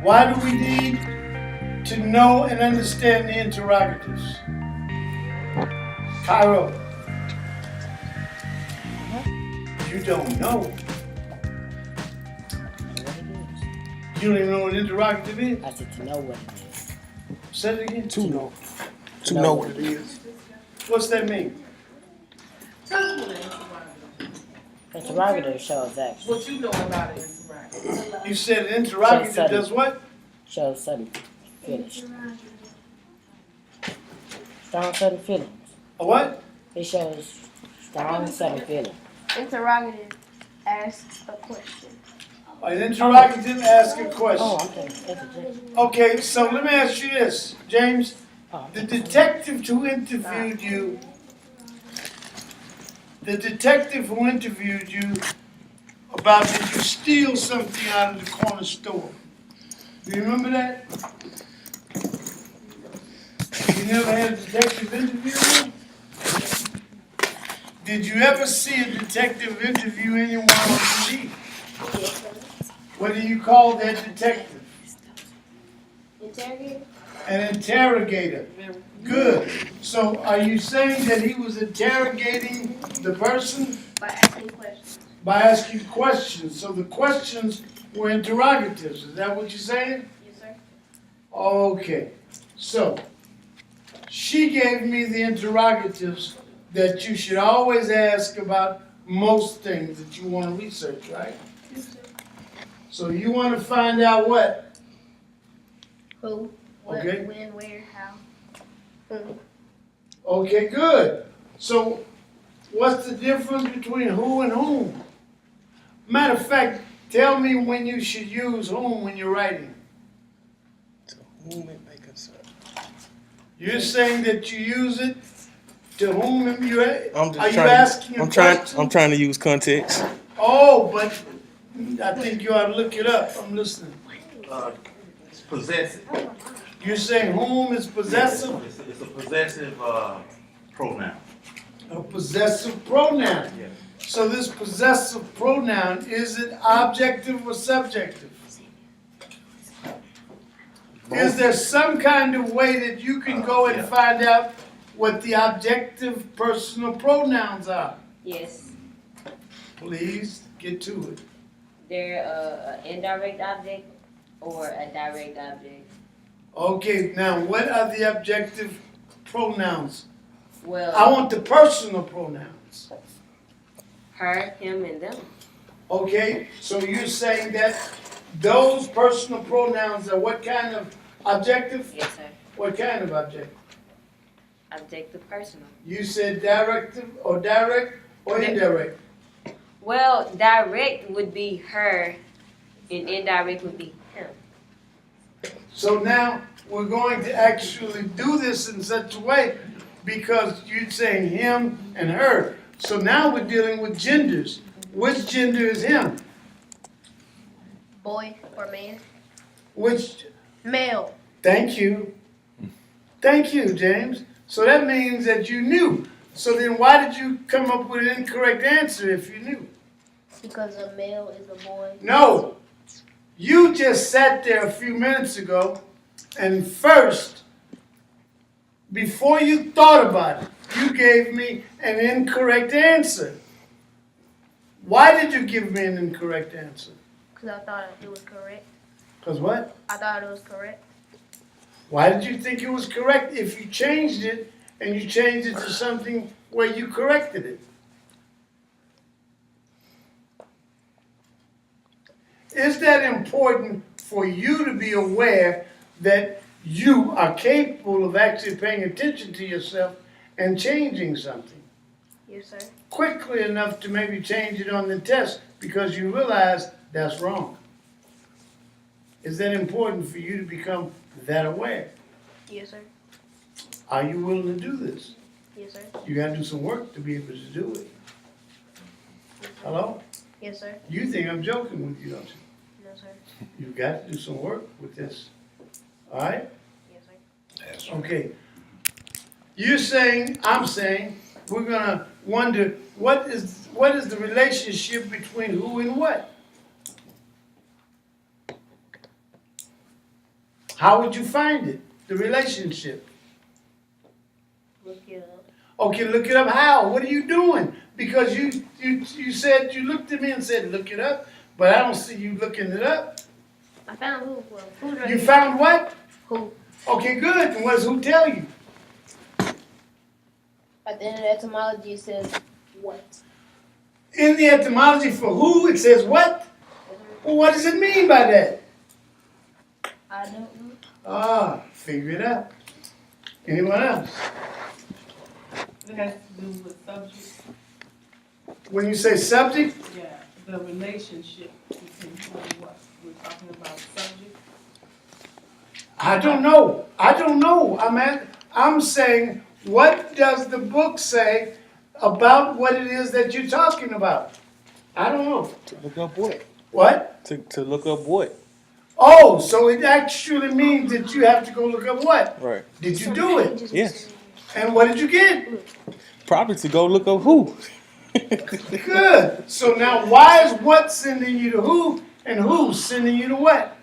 Why do we need to know and understand the interrogatives? Cairo, you don't know. You don't even know what interrogative is? I said to know what it is. Say it again. To know. To know what it is. What's that mean? Interrogative shows action. What you know about it is right. You said an interrogative does what? Shows sudden feelings. Strong sudden feelings. A what? It shows strong sudden feelings. Interrogative asks a question. An interrogative asks a question. Oh, I'm thinking. Okay, so let me ask you this, James. Oh, The detective who interviewed you, about did you steal something out of the corner store? Do you remember that? You never had a detective interview you? Did you ever see a detective interview anyone on TV? What do you call that detective? Interrogator? An interrogator. Good. So are you saying that he was interrogating the person? By asking questions. By asking questions. So the questions were interrogatives. Is that what you're saying? Yes, sir. Okay. So she gave me the interrogatives that you should always ask about most things that you want to research, right? Yes, sir. So you want to find out what? Who? What? Okay. When? Where? How? Whom? Okay, good. So what's the difference between who and whom? Matter of fact, tell me when you should use whom when you're writing. To whom it may concern. You're saying that you use it to whom you I'm just are you trying. asking a question? I'm trying to use context. Oh, but I think you ought to look it up. I'm listening. It's possessive. You're saying whom is possessive? It's a possessive pronoun. A possessive pronoun. Yeah. So this possessive pronoun, is it objective or subjective? Is there some kind of way that you can go and find out what the objective personal pronouns are? Yes, Please get to it. they're an indirect object or a direct object. Okay, now what are the objective pronouns? I Well, want the personal pronouns. her, him, and them. Okay, so you're saying that those personal pronouns are what kind of objective? Yes, sir. What kind of objective? Objective personal. You said directive or direct or indirect? Well, direct would be her, and indirect would be him. So now we're going to actually do this in such a way because you're saying him and her. So now we're dealing with genders. Which gender is him? Boy or man? Which, Male. thank you. Thank you, James. So that means that you knew. So then why did you come up with an incorrect answer if you knew? Because a male is a boy. No. You just sat there a few minutes ago and first, before you thought about it, you gave me an incorrect answer. Why did you give me an incorrect answer? Because I thought it was correct. Because what? I thought it was correct. Why did you think it was correct if you changed it and you changed it to something where you corrected it? Is that important for you to be aware that you are capable of actually paying attention to yourself and changing something Yes, sir. quickly enough to maybe change it on the test because you realize that's wrong? Is that important for you to become that aware? Yes, sir. Are you willing to do this? Yes, sir. You gotta do some work to be able to do it. Hello? Yes, sir. You think I'm joking with you, don't you? No, sir. You've got to do some work with this. All right? Yes, sir. Okay. You're saying, I'm saying, we're gonna wonder what is the relationship between who and what? How would you find it? The relationship. Look it up. Okay, look it up. How? What are you doing? Because you said, you looked at me and said, look it up, but I don't see you looking it up. I found who. Well, who's right You here? found what? Who? Okay, good. And what does who tell you? At the end of the etymology, it says what? In the etymology for who, it says what? Well, what does it mean by that? I don't know. Ah, figure it out. Anyone else? It has to do with subject, When you say subject, yeah, the relationship between who and what. We're talking about subject. I don't know. I don't know. I'm saying, what does the book say about what it is that you're talking about? I don't know. To look up what? What? To look up what? Oh, so it actually means that you have to go look up what? Right. Did you do it? Yes. And what did you get? Probably to go look up who. Good. So now why is what sending you to who and who's sending you to what?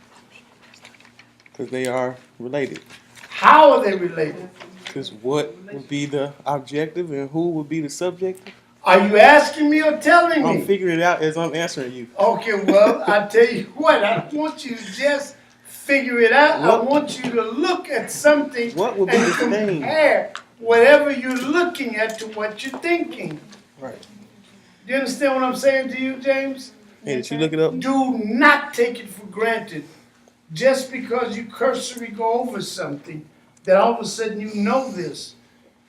Because they are related. How are they related? Because what would be the objective and who would be the subjective? Are you asking me or telling I'm me? figuring it out as I'm answering you. Okay, well, I tell you what, I don't want you to just figure it out. I What- want you to look at something What would be and the thing? compare whatever you're looking at to what you're thinking. Right. Do you understand what I'm saying to you, James? Hey, did you look it up? Do not take it for granted. Just because you cursory go over something, that all of a sudden you know this.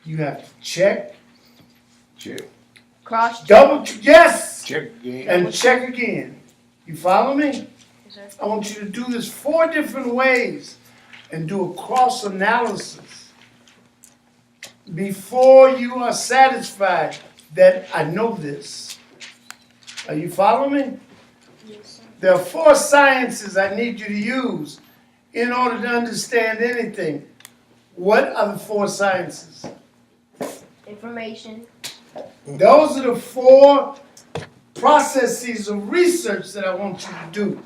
You have to check, Cross check. double, yes, Check again. and check again. You follow me? Yes, sir. I want you to do this 4 different ways and do a cross analysis before you are satisfied that I know this. Are you following me? Yes, sir. There are 4 sciences I need you to use in order to understand anything. What are the 4 sciences? Information. Those are the 4 processes of research that I want you to do.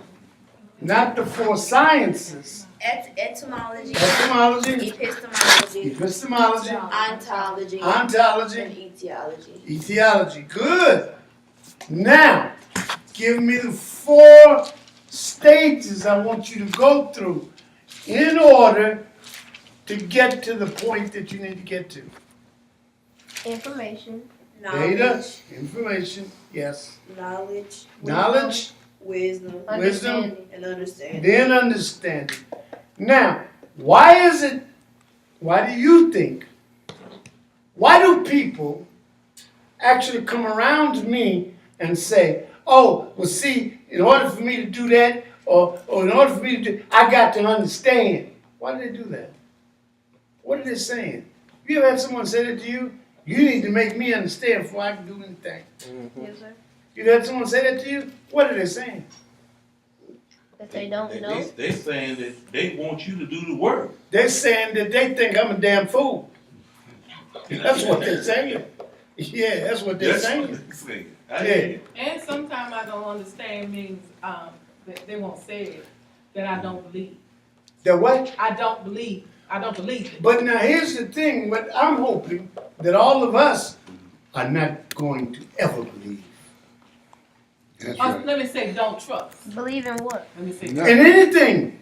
Not the 4 sciences. Etymology, Etymology, epistemology, epistemology, ontology, ontology, and etiology. etiology. Good. Now, give me the 4 stages I want you to go through in order to get to the point that you need to get to. Information. Data, Knowledge, information, yes. knowledge, Knowledge, wisdom, wisdom, and understanding. then understanding. Now, why do you think, why do people actually come around to me and say, oh, well see, in order for me to do that, or in order for me to do, I got to understand. Why do they do that? What are they saying? You ever had someone say that to you? You need to make me understand before I can do anything. Yes, sir. You had someone say that to you? What are they saying? That they don't know. They saying that they want you to do the work. They're saying that they think I'm a damn fool. That's what they're saying. Yeah, that's what they're That's what saying. they saying. I hear you. And sometimes I don't understand means, that they won't say it, that I don't believe. The what? I don't believe it. But now here's the thing, what I'm hoping that all of us are not going to ever believe. That's right. Let me say, don't trust. Believe in what? Let me say, No. In anything.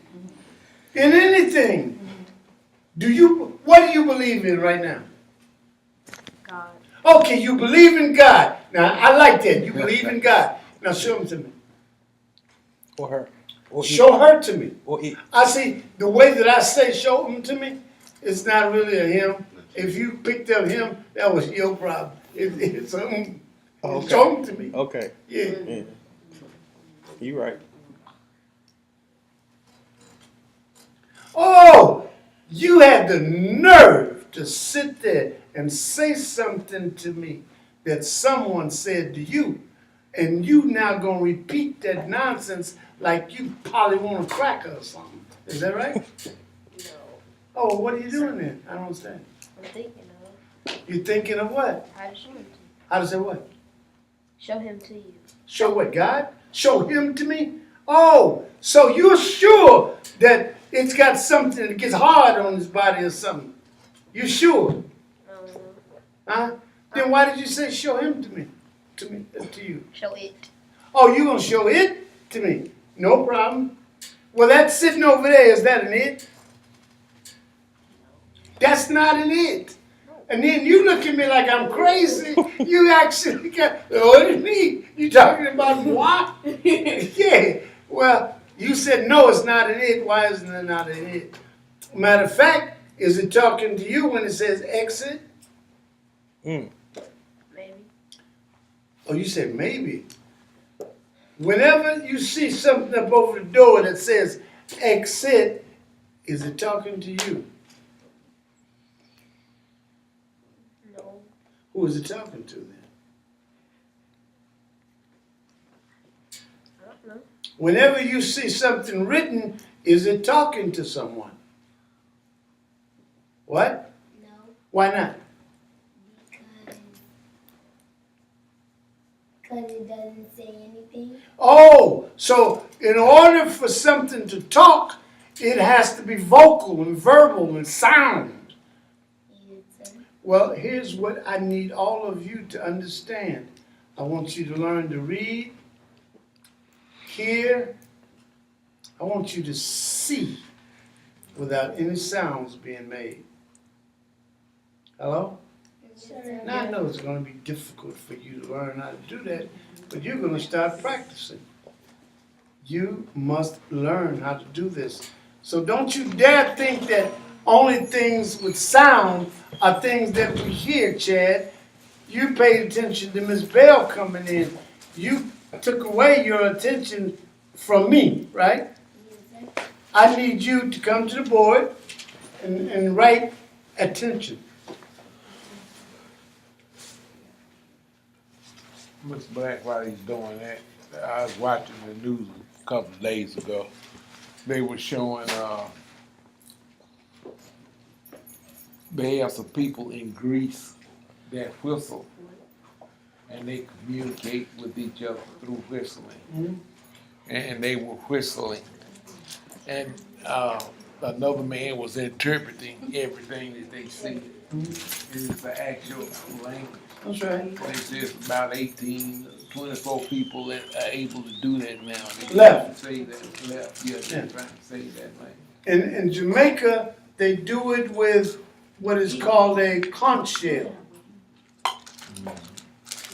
In anything. What do you believe in right now? God. Okay, you believe in God. Now, I like that. You believe in God. Now, show him to me. Or her. Or Show her to me. Or it. I see, the way that I say show him to me, it's not really a him. If you picked up him, that was your problem. It's something. Okay. Show him to me. Okay. Yeah. Yeah. You right. Oh, you had the nerve to sit there and say something to me that someone said to you, and you now gonna repeat that nonsense like you probably want a cracker or something. Is that right? No. Oh, what are you doing then? I don't understand. I'm thinking of You're thinking of what? how to show him to you. How to say what? Show him to you. Show what, God? Show him to me? Oh, so you're sure that it's got something that gets hard on his body or something. You sure? Huh? Then why did you say show him to me? To you? Show it. Oh, you gonna show it to me? No problem. Well, that's sitting over there. Is that an it? That's not an it. And then you look at me like I'm crazy. You actually got, what do you mean? You talking about what? Yeah. Well, you said no, it's not an it. Why isn't it not an it? Matter of fact, is it talking to you when it says exit? Maybe. Oh, you said maybe. Whenever you see something up over the door that says exit, is it talking to you? No. Who is it talking to then? I don't know. Whenever you see something written, is it talking to someone? What? No. Why not? Because it doesn't say anything. Oh, so in order for something to talk, it has to be vocal and verbal and sound. Yes, sir. Well, here's what I need all of you to understand. I want you to learn to read, hear. I want you to see without any sounds being made. Hello? Sure. Now I know it's going to be difficult for you to learn how to do that, but you're going to start practicing. You must learn how to do this. So don't you dare think that only things with sound are things that we hear, Chad. You paid attention to Miss Bell coming in. You took away your attention from me, right? Yes, sir. I need you to come to the board and write attention. Mr. Black, while he's doing that, I was watching the news a couple of days ago. They were showing, they have some people in Greece that whistle, and they communicate with each other through whistling. And they were whistling. And another man was interpreting everything that they said. It's the actual language. That's right. They said about 24 people that are able to do that now. They Left. Say that left. Yeah, they're trying to say that language. In Jamaica, they do it with what is called a conch shell.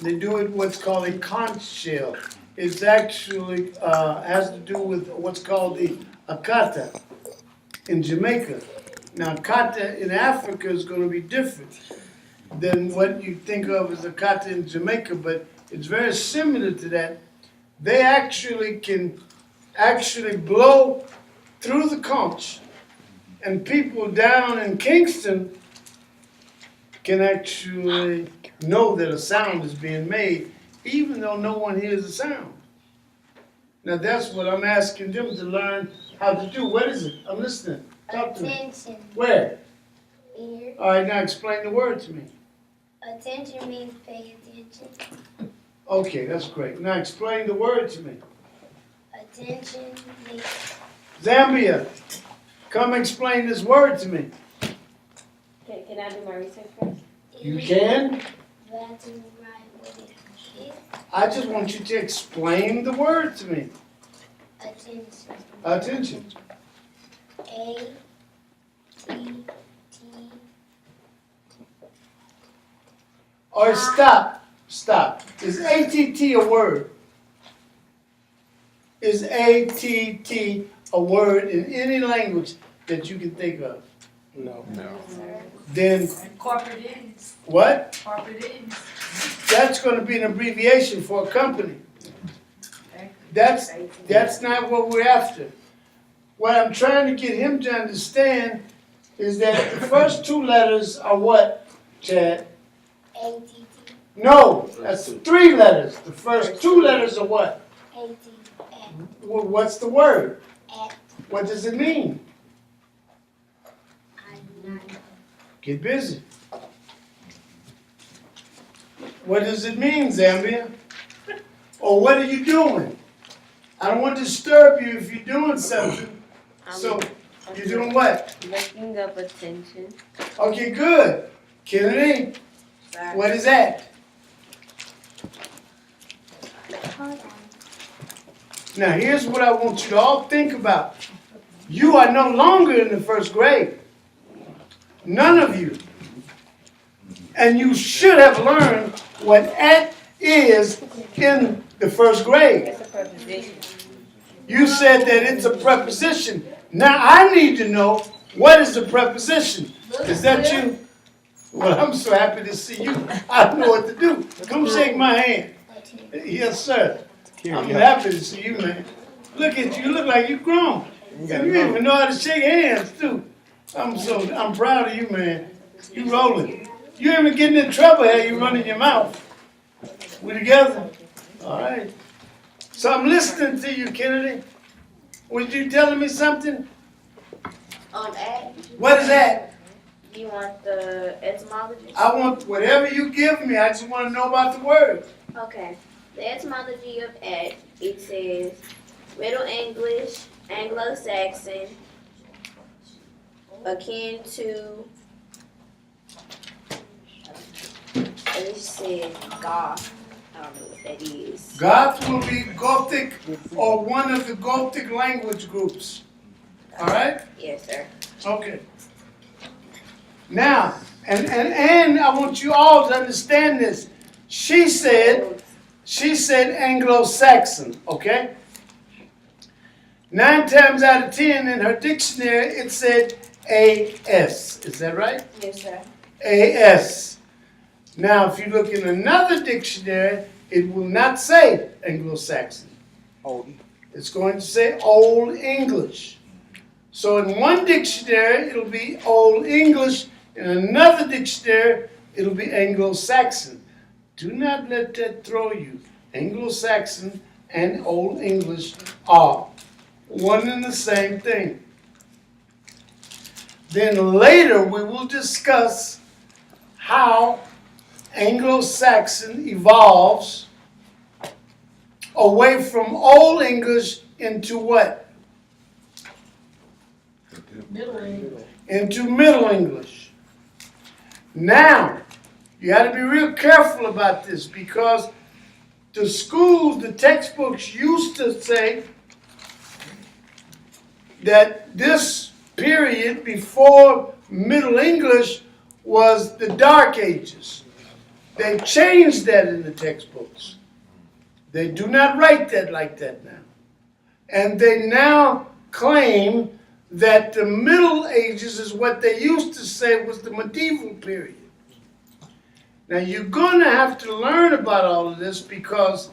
They do it what's called a conch shell. It's actually has to do with what's called the akata in Jamaica. Now, kata in Africa is going to be different than what you think of as a kata in Jamaica, but it's very similar to that. They actually can blow through the conch, and people down in Kingston can actually know that a sound is being made, even though no one hears the sound. Now that's what I'm asking them to learn how to do. What is it? I'm listening. Talk to me. Attention. Where? Here. All right, now explain the word to me. Attention means pay attention. Okay, that's great. Now explain the word to me. Attention means Zambia, come explain this word to me. Can I do my research first? You can? That's right what it is. I just want you to explain the word to me. Attention. Attention. A-T-T. Or stop. Stop. Is ATT a word? Is ATT a word in any language that you can think of? No. Then Corporate ends, what? corporate ends. That's going to be an abbreviation for a company. That's not what we're after. What I'm trying to get him to understand is that the first two letters are what, Chad? A-T-T. No, that's 3 letters. The first 2 letters are what? A-T. Well, what's the word? At. What does it mean? I do not know. Get busy. What does it mean, Zambia? Or what are you doing? I don't want to disturb you if you're doing something. So You're doing what? Looking up attention. Okay, good. Kennedy, Sorry. what is that? Hold on. Now, here's what I want you to all think about. You are no longer in the first grade. None of you. And you should have learned what at is in the first grade. It's a preposition. You said that it's a preposition. Now I need to know, what is a preposition? Is that you? Well, I'm so happy to see you. I don't know what to do. Come shake my hand. Yes, sir. I'm happy to see you, man. Look at you. You look like you've grown. And you even know how to shake hands, too. I'm proud of you, man. You rolling. You ain't even getting in trouble here. You running your mouth. We together? All right. So I'm listening to you, Kennedy. Was you telling me something? At, What is that? you want the etymology? I want whatever you give me. I just want to know about the word. Okay. The etymology of at, it says Middle English, Anglo-Saxon, akin to, it said Goth. I don't know what that is. Goth will be Gothic or one of the Gothic language groups. All right? Yes, sir. Okay. Now, and I want you all to understand this. She said Anglo-Saxon, okay? 9 times out of 10 in her dictionary, it said AS. Is that right? Yes, sir. AS. Now, if you look in another dictionary, it will not say Anglo-Saxon. It's going to say Old English. So in one dictionary, it'll be Old English. In another dictionary, it'll be Anglo-Saxon. Do not let that throw you. Anglo-Saxon and Old English are one and the same thing. Then later, we will discuss how Anglo-Saxon evolves away from Old English into what? Into Middle English. Now, you got to be real careful about this because the schools, the textbooks used to say that this period before Middle English was the Dark Ages. They changed that in the textbooks. They do not write that like that now. And they now claim that the Middle Ages is what they used to say was the medieval period. Now you're going to have to learn about all of this because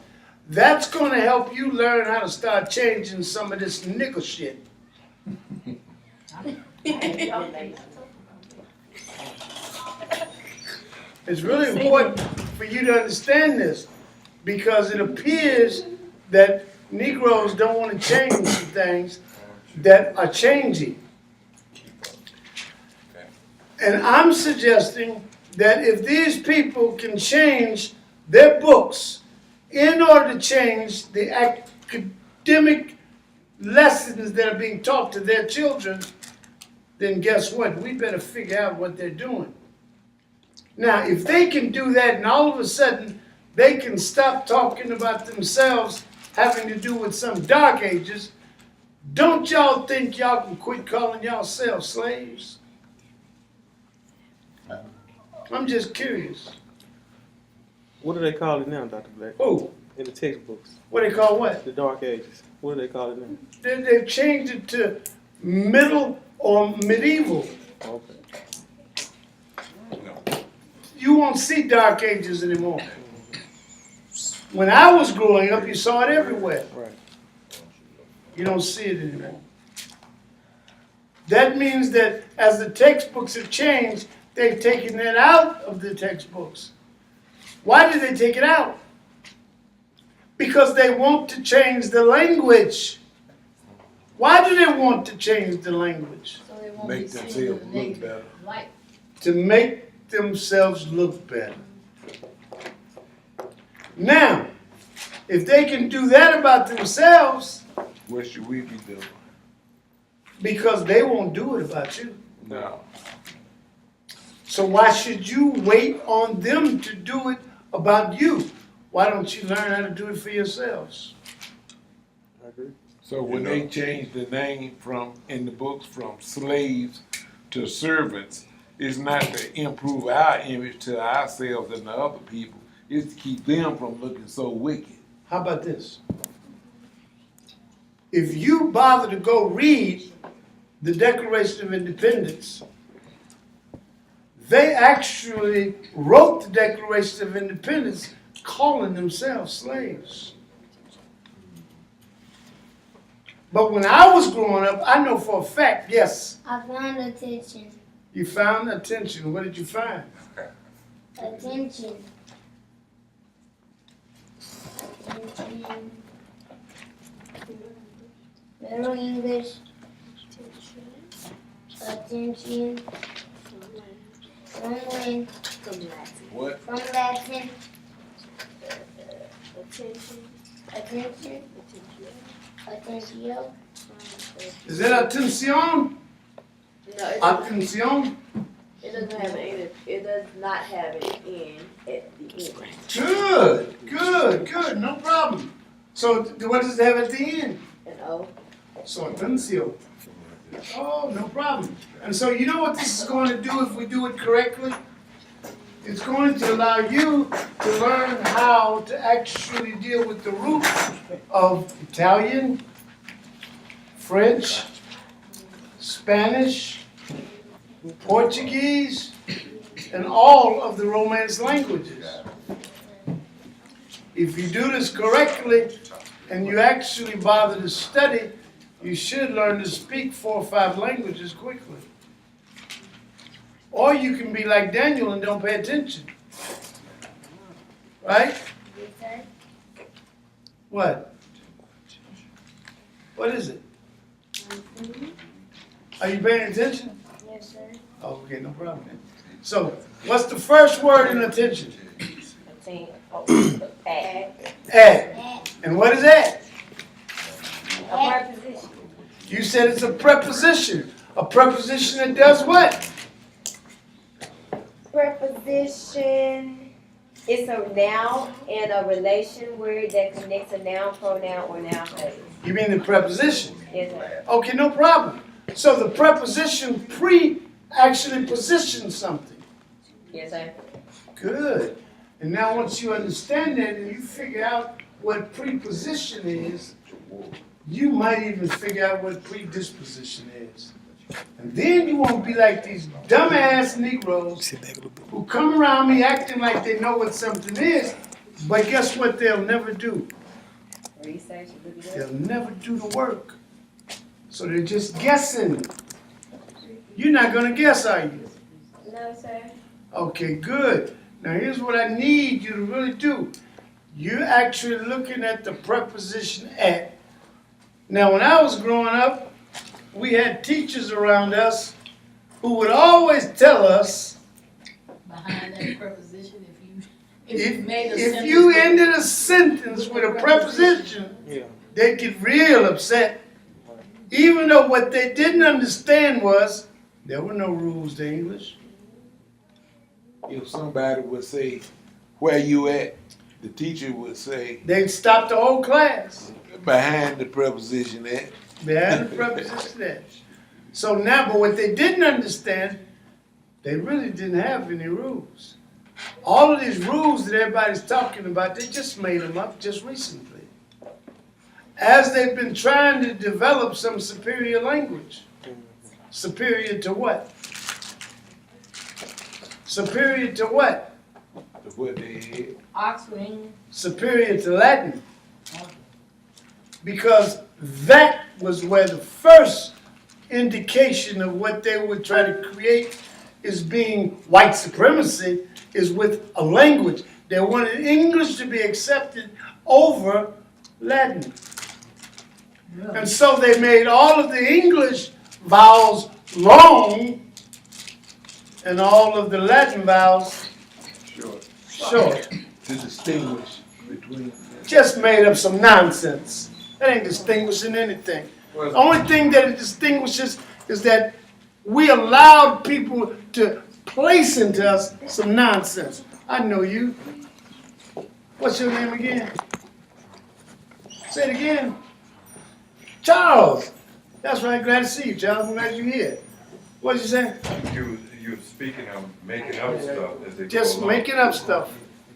that's going to help you learn how to start changing some of this nickel shit. It's really important for you to understand this because it appears that Negroes don't want to change some things that are changing. And I'm suggesting that if these people can change their books in order to change the academic lessons that are being taught to their children, then guess what? We better figure out what they're doing. Now, if they can do that and all of a sudden they can stop talking about themselves having to do with some dark ages, don't y'all think y'all can quit calling yourselves slaves? I'm just curious. What do they call it now, Dr. Black? Who? In the textbooks. What they call what? The Dark Ages. What do they call it now? They've changed it to middle or medieval. Okay. You won't see dark ages anymore. When I was growing up, you saw it everywhere. Right. You don't see it anymore. That means that as the textbooks have changed, they've taken that out of the textbooks. Why did they take it out? Because they want to change the language. Why do they want to change the language? So they won't Make be themselves seeing the look negative better. light. To make themselves look better. Now, if they can do that about themselves, What should we be doing? Because they won't do it about you. No. So why should you wait on them to do it about you? Why don't you learn how to do it for yourselves? I agree. So when they changed the name from, in the books, from slaves to servants, it's not to improve our image to ourselves and the other people. It's to keep them from looking so wicked. How about this? If you bother to go read the Declaration of Independence, they actually wrote the Declaration of Independence calling themselves slaves. But when I was growing up, I know for a fact, yes, I found attention. you found attention. What did you find? Attention. Attention. Middle English. Attention. From when? What? From Latin. Attention. Attention. Attention. Is that attention? No, it doesn't, Attention? it doesn't have an it does not have an N at the end. Good, good, good, no problem. So what does it have at the end? An O. So attention. Oh, no problem. And so you know what this is going to do if we do it correctly? It's going to allow you to learn how to actually deal with the root of Italian, French, Spanish, Portuguese, and all of the Romance languages. If you do this correctly and you actually bother to study, you should learn to speak 4 or 5 languages quickly. Or you can be like Daniel and don't pay attention. Right? Yes, sir. What? What is it? Are you paying attention? Yes, sir. Oh, okay, no problem then. So, what's the first word in attention? Add. Add. And what is that? A preposition. You said it's a preposition. A preposition that does what? Preposition is a noun and a relation word that connects a noun, pronoun, or noun phrase. You mean the preposition? Yes, sir. Okay, no problem. So the preposition actually positions something. Yes, sir. Good. And now once you understand that and you figure out what preposition is, you might even figure out what predisposition is. And then you won't be like these dumbass Negroes who come around me acting like they know what something is, but guess what they'll never do? Research, look it up. They'll never do the work. So they're just guessing. You're not gonna guess, are you? No, sir. Okay, good. Now here's what I need you to really do. You're actually looking at the preposition at. Now when I was growing up, we had teachers around us who would always tell us Behind that preposition, if you made a if sentence. you ended a sentence with a preposition, Yeah. they'd get real upset. Even though what they didn't understand was there were no rules to English. If somebody would say, "Where you at?" the teacher would say, They'd stop the whole class. "Behind the preposition at." They had a preposition at. So now, but what they didn't understand, they really didn't have any rules. All of these rules that everybody's talking about, they just made them up just recently. As they've been trying to develop some superior language. Superior to what? Superior to what? To what they had. Oxford English. Superior to Latin. Because that was where the first indication of what they would try to create is being white supremacy is with a language. They wanted English to be accepted over Latin. And so they made all of the English vowels long and all of the Latin vowels short. To distinguish between. Just made up some nonsense. That ain't distinguishing anything. Well, Only thing that it distinguishes is that we allowed people to place into us some nonsense. I know you. What's your name again? Say it again. Charles. That's right. Glad to see you, Charles. I'm glad you're here. What did you say? You were speaking of making up stuff as they Just go along. making up stuff.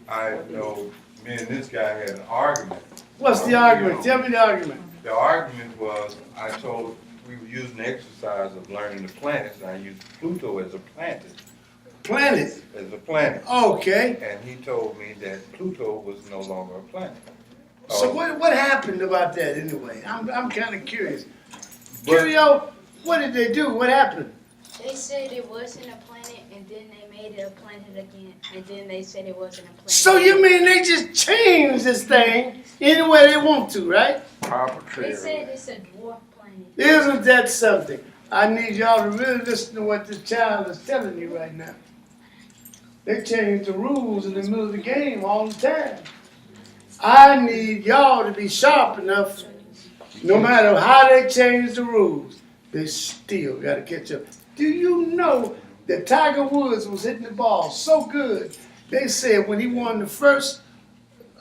I know me and this guy had an argument. What's the argument? Tell me the argument. The argument was, I told, we were using the exercise of learning the planets, and I used Pluto as a planet. Planet. As a planet. Okay. And he told me that Pluto was no longer a planet. So what happened about that anyway? I'm kind of curious. Curio, what did they do? What happened? They said it wasn't a planet, and then they made it a planet again, and then they said it wasn't a planet. So you mean they just change this thing any way they want to, right? They said it's a dwarf planet. Isn't that something? I need y'all to really listen to what this child is telling you right now. They change the rules in the middle of the game all the time. I need y'all to be sharp enough, no matter how they change the rules, they still got to catch up. Do you know that Tiger Woods was hitting the ball so good? They said when he won the first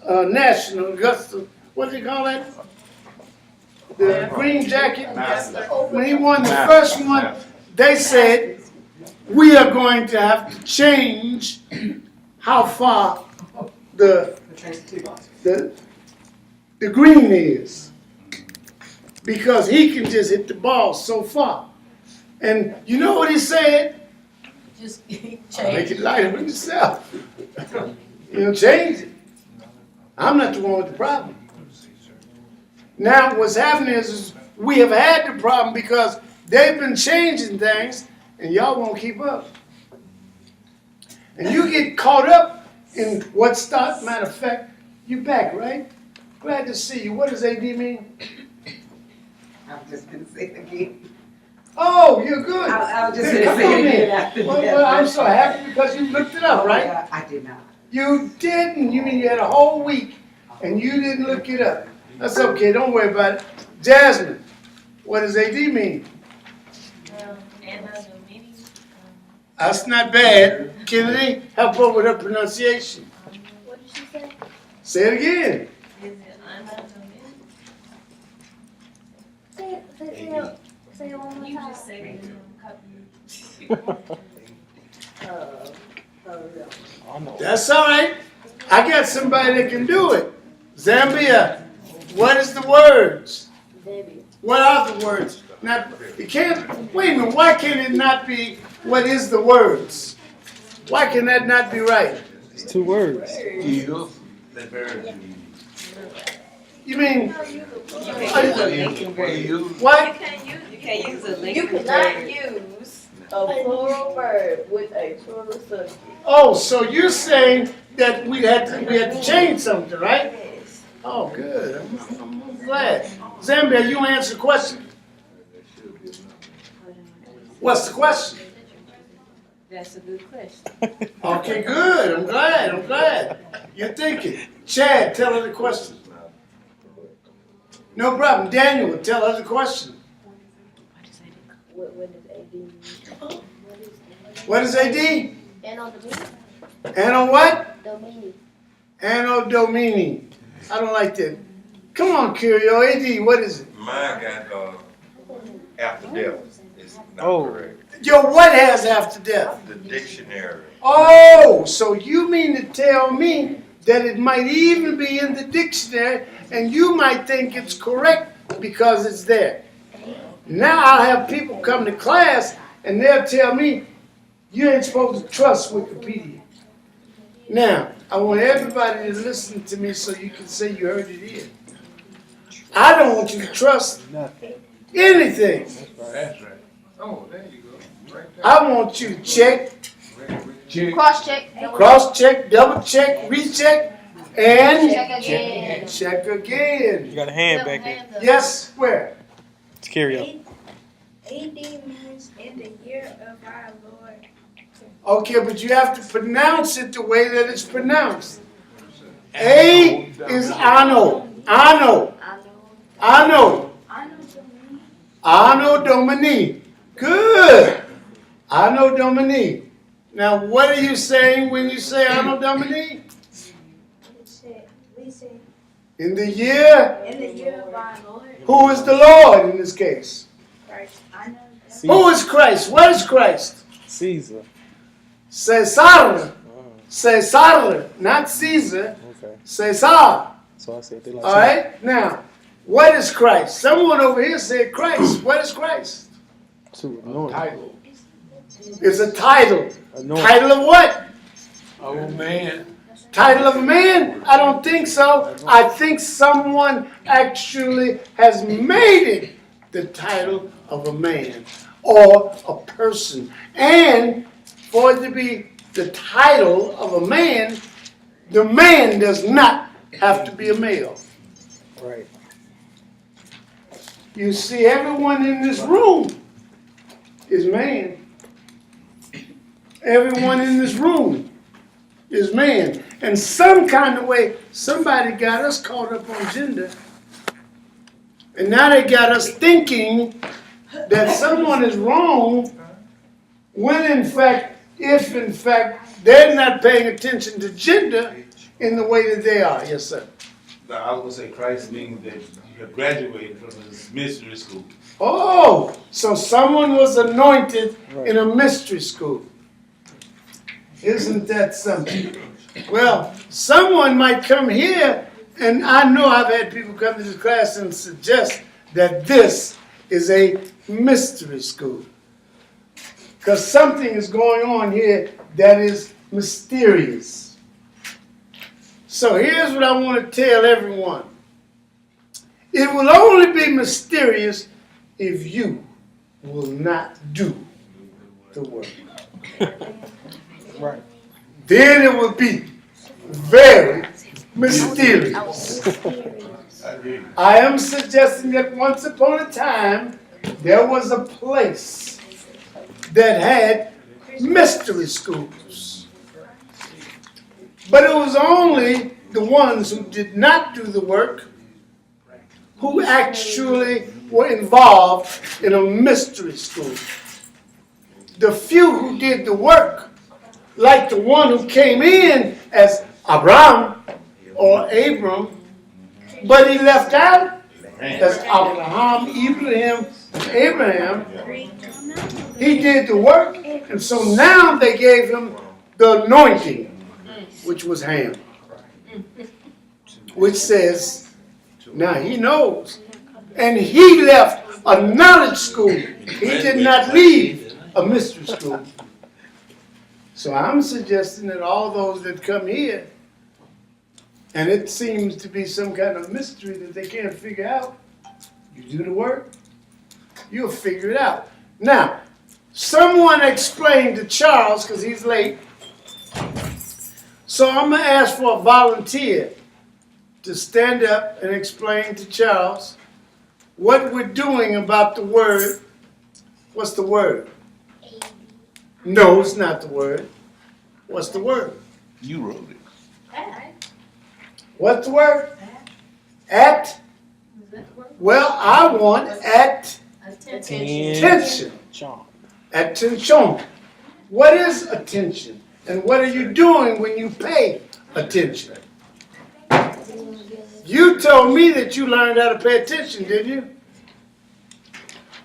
national Augusta, what do they call that? The green jacket. When he won the first one, they said we are going to have to change how far the green is, because he can just hit the ball so far. And you know what he said? Just Make change. it lighter with yourself. Change it. I'm not the one with the problem. Now what's happening is we have had the problem because they've been changing things and y'all won't keep up. And you get caught up in what starts, matter of fact, you back, right? Glad to see you. What does AD mean? I'm just gonna say it again. Oh, you're good. I was just Then gonna come say on it in. again after Well, that. well, I'm so happy because you looked it up, right? I did not. You didn't. You mean you had a whole week and you didn't look it up. That's okay. Don't worry about it. Jasmine, what does AD mean? That's not bad. Kennedy, help her with her pronunciation. What did she say? Say it again. Say it one more You time. just said it in a couple. That's all right. I got somebody that can do it. Zambia, what is the words? What are the words? Now, you can't, wait a minute, why can't it not be what is the words? Why can that not be right? It's 2 words. Eagles. You mean, Eagles. what? You can't use a link. You cannot use a plural verb with a plural subject. Oh, so you're saying that we had to change something, right? Yes. Oh, good. I'm glad. Zambia, you answer the question. What's the question? That's a good question. Okay, good. I'm glad. You're thinking. Chad, tell her the question. No problem. Daniel, tell her the question. What does AD mean? What is AD? Anno Domini. Anno what? Domini. Anno Domini. I don't like that. Come on, Curio. AD, what is it? Mine got after death. It's not correct. Yo, what has after death? The dictionary. Oh, so you mean to tell me that it might even be in the dictionary and you might think it's correct because it's there. Now I'll have people come to class and they'll tell me you ain't supposed to trust Wikipedia. Now, I want everybody to listen to me so you can say you heard it here. I don't want you to trust anything. That's right. Oh, there you go. Right there. I want you to check, Check. Cross-check. cross-check, double-check, recheck, and Check again. check again. You got a hand back there. Yes, where? It's Curio. AD means in the year of our Lord. Okay, but you have to pronounce it the way that it's pronounced. A is ano. Ano. Ano. Anno Domini. Good. Anno Domini. Now, what are you saying when you say Anno Domini? We say, In the year, in the year of our Lord, who is the Lord in this case? Christ, I know. Who is Christ? What is Christ? Caesar. Caesar. Caesar, not Caesar. Okay. Caesar. So I said they like. All right? Now, what is Christ? Someone over here said Christ. What is Christ? To anoint. Title. It's a title. Anoint. Title of what? Oh, man. Title of a man? I don't think so. I think someone actually has made it the title of a man or a person. And for it to be the title of a man, the man does not have to be a male. Right. You see, everyone in this room is man. Everyone in this room is man. And some kind of way, somebody got us caught up on gender. And now they got us thinking that someone is wrong when in fact, if in fact, they're not paying attention to gender in the way that they are. Yes, sir. Now, I was gonna say Christ means that you have graduated from this mystery school. Oh, so someone was anointed in a mystery school. Isn't that something? Well, someone might come here, and I know I've had people come to this class and suggest that this is a mystery school. Because something is going on here that is mysterious. So here's what I want to tell everyone. It will only be mysterious if you will not do the work. Right. Then it will be very mysterious. I am suggesting that once upon a time, there was a place that had mystery schools. But it was only the ones who did not do the work who actually were involved in a mystery school. The few who did the work, like the one who came in as Abraham or Abram, but he left out as Abraham, Abraham. He did the work, and so now they gave him the anointing, which was Ham, which says, now he knows. And he left a knowledge school. He did not leave a mystery school. So I'm suggesting that all those that come here, and it seems to be some kind of mystery that they can't figure out, you do the work, you'll figure it out. Now, someone explained to Charles, because he's late, so I'm going to ask for a volunteer to stand up and explain to Charles what we're doing about the word. What's the word? No, it's not the word. What's the word? You wrote it. What's the word? At? Well, I want attention. Attention. What is attention? And what are you doing when you pay attention? You told me that you learned how to pay attention, didn't you?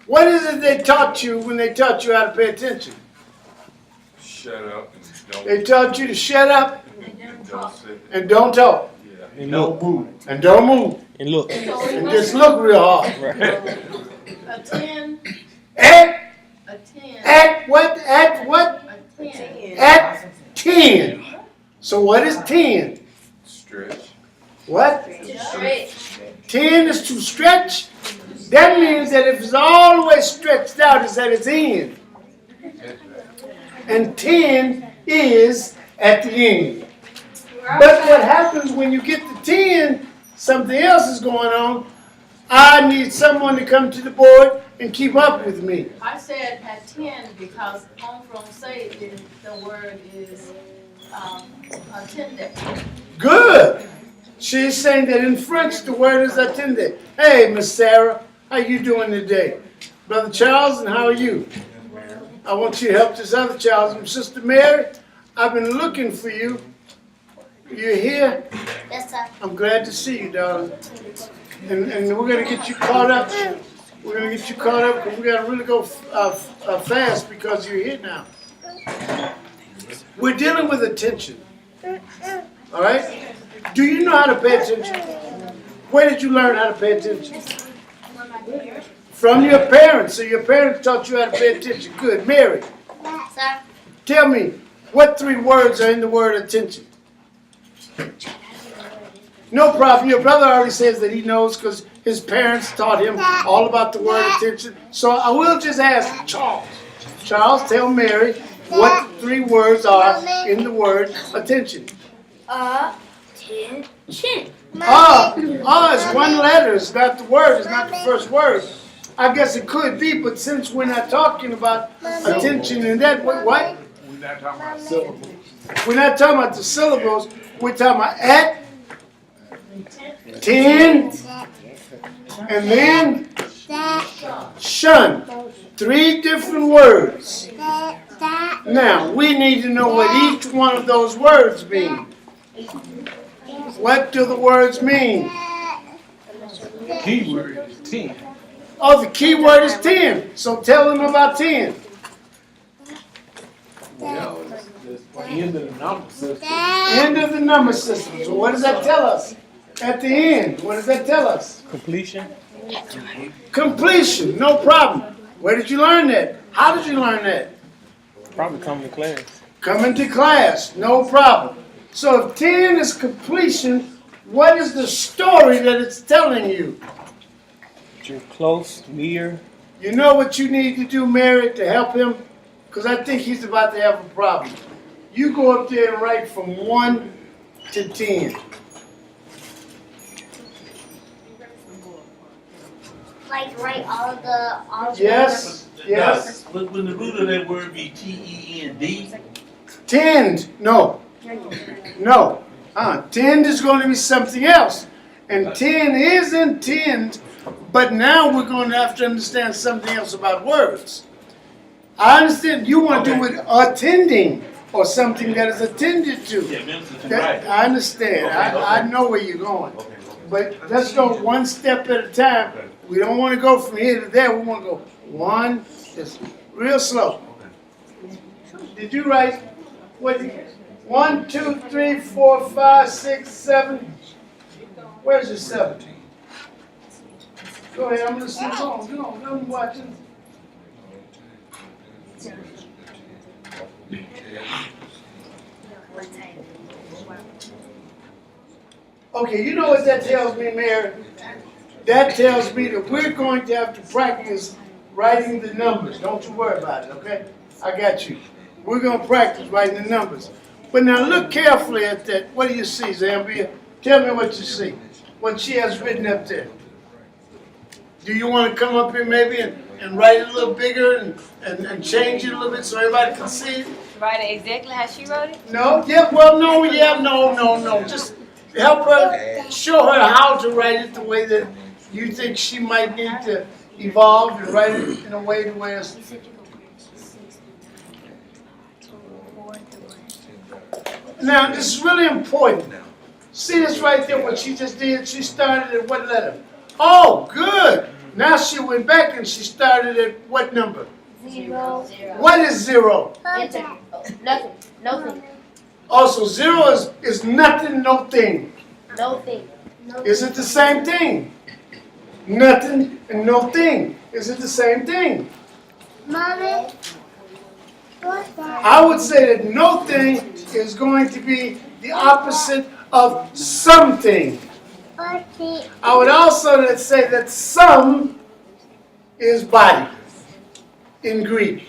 What is it they taught you when they taught you how to pay attention? Shut up and don't. They taught you to shut up Sit. and don't talk. Yeah. And don't move. And don't move. And look. And just look real hard. Attend, At attend, what? At what? attend. At 10. So what is 10? Stretch. What? Stretch. 10 is to stretch. That means that if it's all the way stretched out, it's at its end. And 10 is at the end. But what happens when you get to 10, something else is going on. I need someone to come to the board and keep up with me. I said attend because on from say the word is attended. Good. She's saying that in French the word is attended. Hey, Miss Sarah, how you doing today? Brother Charles, and how are you? I want you to help this other Charles. And Sister Mary, I've been looking for you. You're here? Yes, sir. I'm glad to see you, darling. And we're going to get you caught up. We're going to get you caught up because we got to really go fast because you're here now. We're dealing with attention. All right? Do you know how to pay attention? Where did you learn how to pay attention? From your parents. So your parents taught you how to pay attention. Good. Mary, Sir. tell me, what 3 words are in the word attention? No problem. Your brother already says that he knows because his parents taught him all about the word attention. So I will just ask Charles. Charles, tell Mary what the 3 words are in the word attention. Attention. It's 1 letter. It's not the word. It's not the first word. I guess it could be, but since we're not talking about attention in that way, what? We're not talking about syllables. We're not talking about the syllables. We're talking about at, 10, and then shun. 3 different words. Now, we need to know what each one of those words mean. What do the words mean? The key word is 10. Oh, the key word is 10. So tell them about 10. Well, it's the end of the number system. End of the number system. So what does that tell us? At the end, what does that tell us? Completion. Completion, no problem. Where did you learn that? How did you learn that? Probably coming to class. Coming to class, no problem. So if 10 is completion, what is the story that it's telling you? You're close, near. You know what you need to do, Mary, to help him? Because I think he's about to have a problem. You go up there and write from 1 to 10. Like write all the Yes, yes. When the root of that word be T-E-N-D, Tend, no. No. Tend is going to be something else. And 10 is intend, but now we're going to have to understand something else about words. I understand you want to do with attending or something that is attended to. yeah, Minister, you're right. I understand. I know where you're going. Okay. But let's go one step at a time. We don't want to go from here to there. We want to go one, just real slow. Did you write what? 1, 2, 3, 4, 5, 6, 7. Where's your 7? Go ahead. I'm listening. Go on. I'm watching. Okay, you know what that tells me, Mary? That tells me that we're going to have to practice writing the numbers. Don't you worry about it, okay? I got you. We're going to practice writing the numbers. But now look carefully at that. What do you see, Zambia? Tell me what you see. What she has written up there. Do you want to come up here maybe and write it a little bigger and change it a little bit so everybody can see it? Write it exactly how she wrote it? No? Yeah, well, no, yeah, no. Just help her, show her how to write it the way that you think she might need to evolve and write it in a way to where it's... Now, this is really important. See this right there, what she just did? She started at what letter? Oh, good. Now she went back and she started at what number? 0. What is 0? Nothing. Nothing. Also, 0 is nothing, no thing. No thing. Is it the same thing? Nothing and no thing. Is it the same thing? Mommy. What's that? I would say that no thing is going to be the opposite of something. I would also say that some is body in Greek.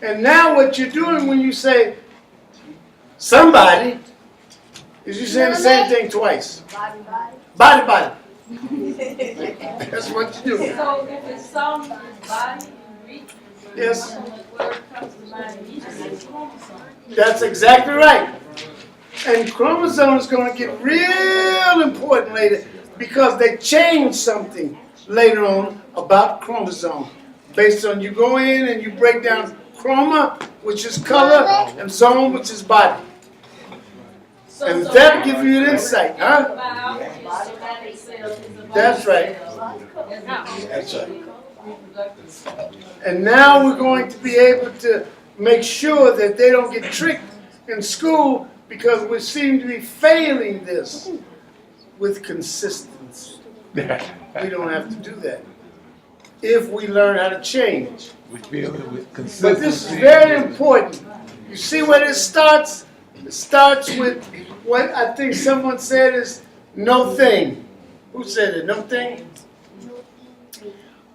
And now what you're doing when you say somebody is you're saying the same thing twice. Body. That's what you do. So if it's somebody in Greek, Yes, the word comes to mind immediately is chromosome. that's exactly right. And chromosome is going to get real important later because they changed something. later on about chromosome. Based on you go in and you break down chroma, which is color, and zone, which is body. And that gives you an insight, huh? That's right. That's right. And now we're going to be able to make sure that they don't get tricked in school, because we seem to be failing this with consistency. We don't have to do that if we learn how to change. We feel it with consistency. But this is very important. You see where this starts? It starts with what I think someone said is no thing. Who said it? No thing?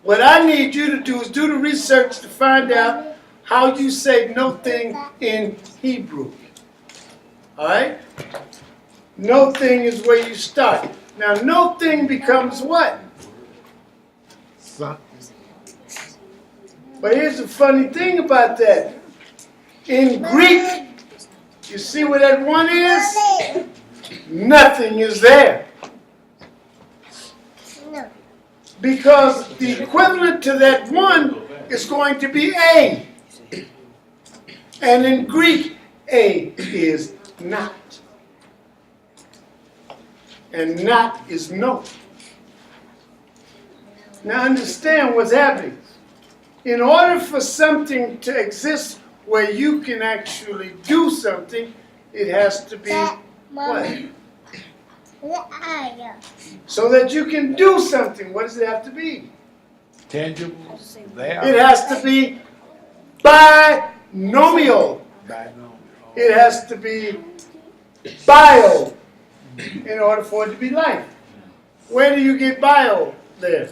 What I need you to do is do the research to find out how you say no thing in Hebrew. All right? No thing is where you start. Now, no thing becomes what? Something. But here's the funny thing about that. In Greek, you see where that one is? Nothing is there. Because the equivalent to that one is going to be a. And in Greek, a is not. And not is no. Now understand what's happening. In order for something to exist where you can actually do something, it has to be what? So that you can do something, what does it have to be? Tangible. There. It has to be binomial. It has to be bio in order for it to be life. Where do you get bio there?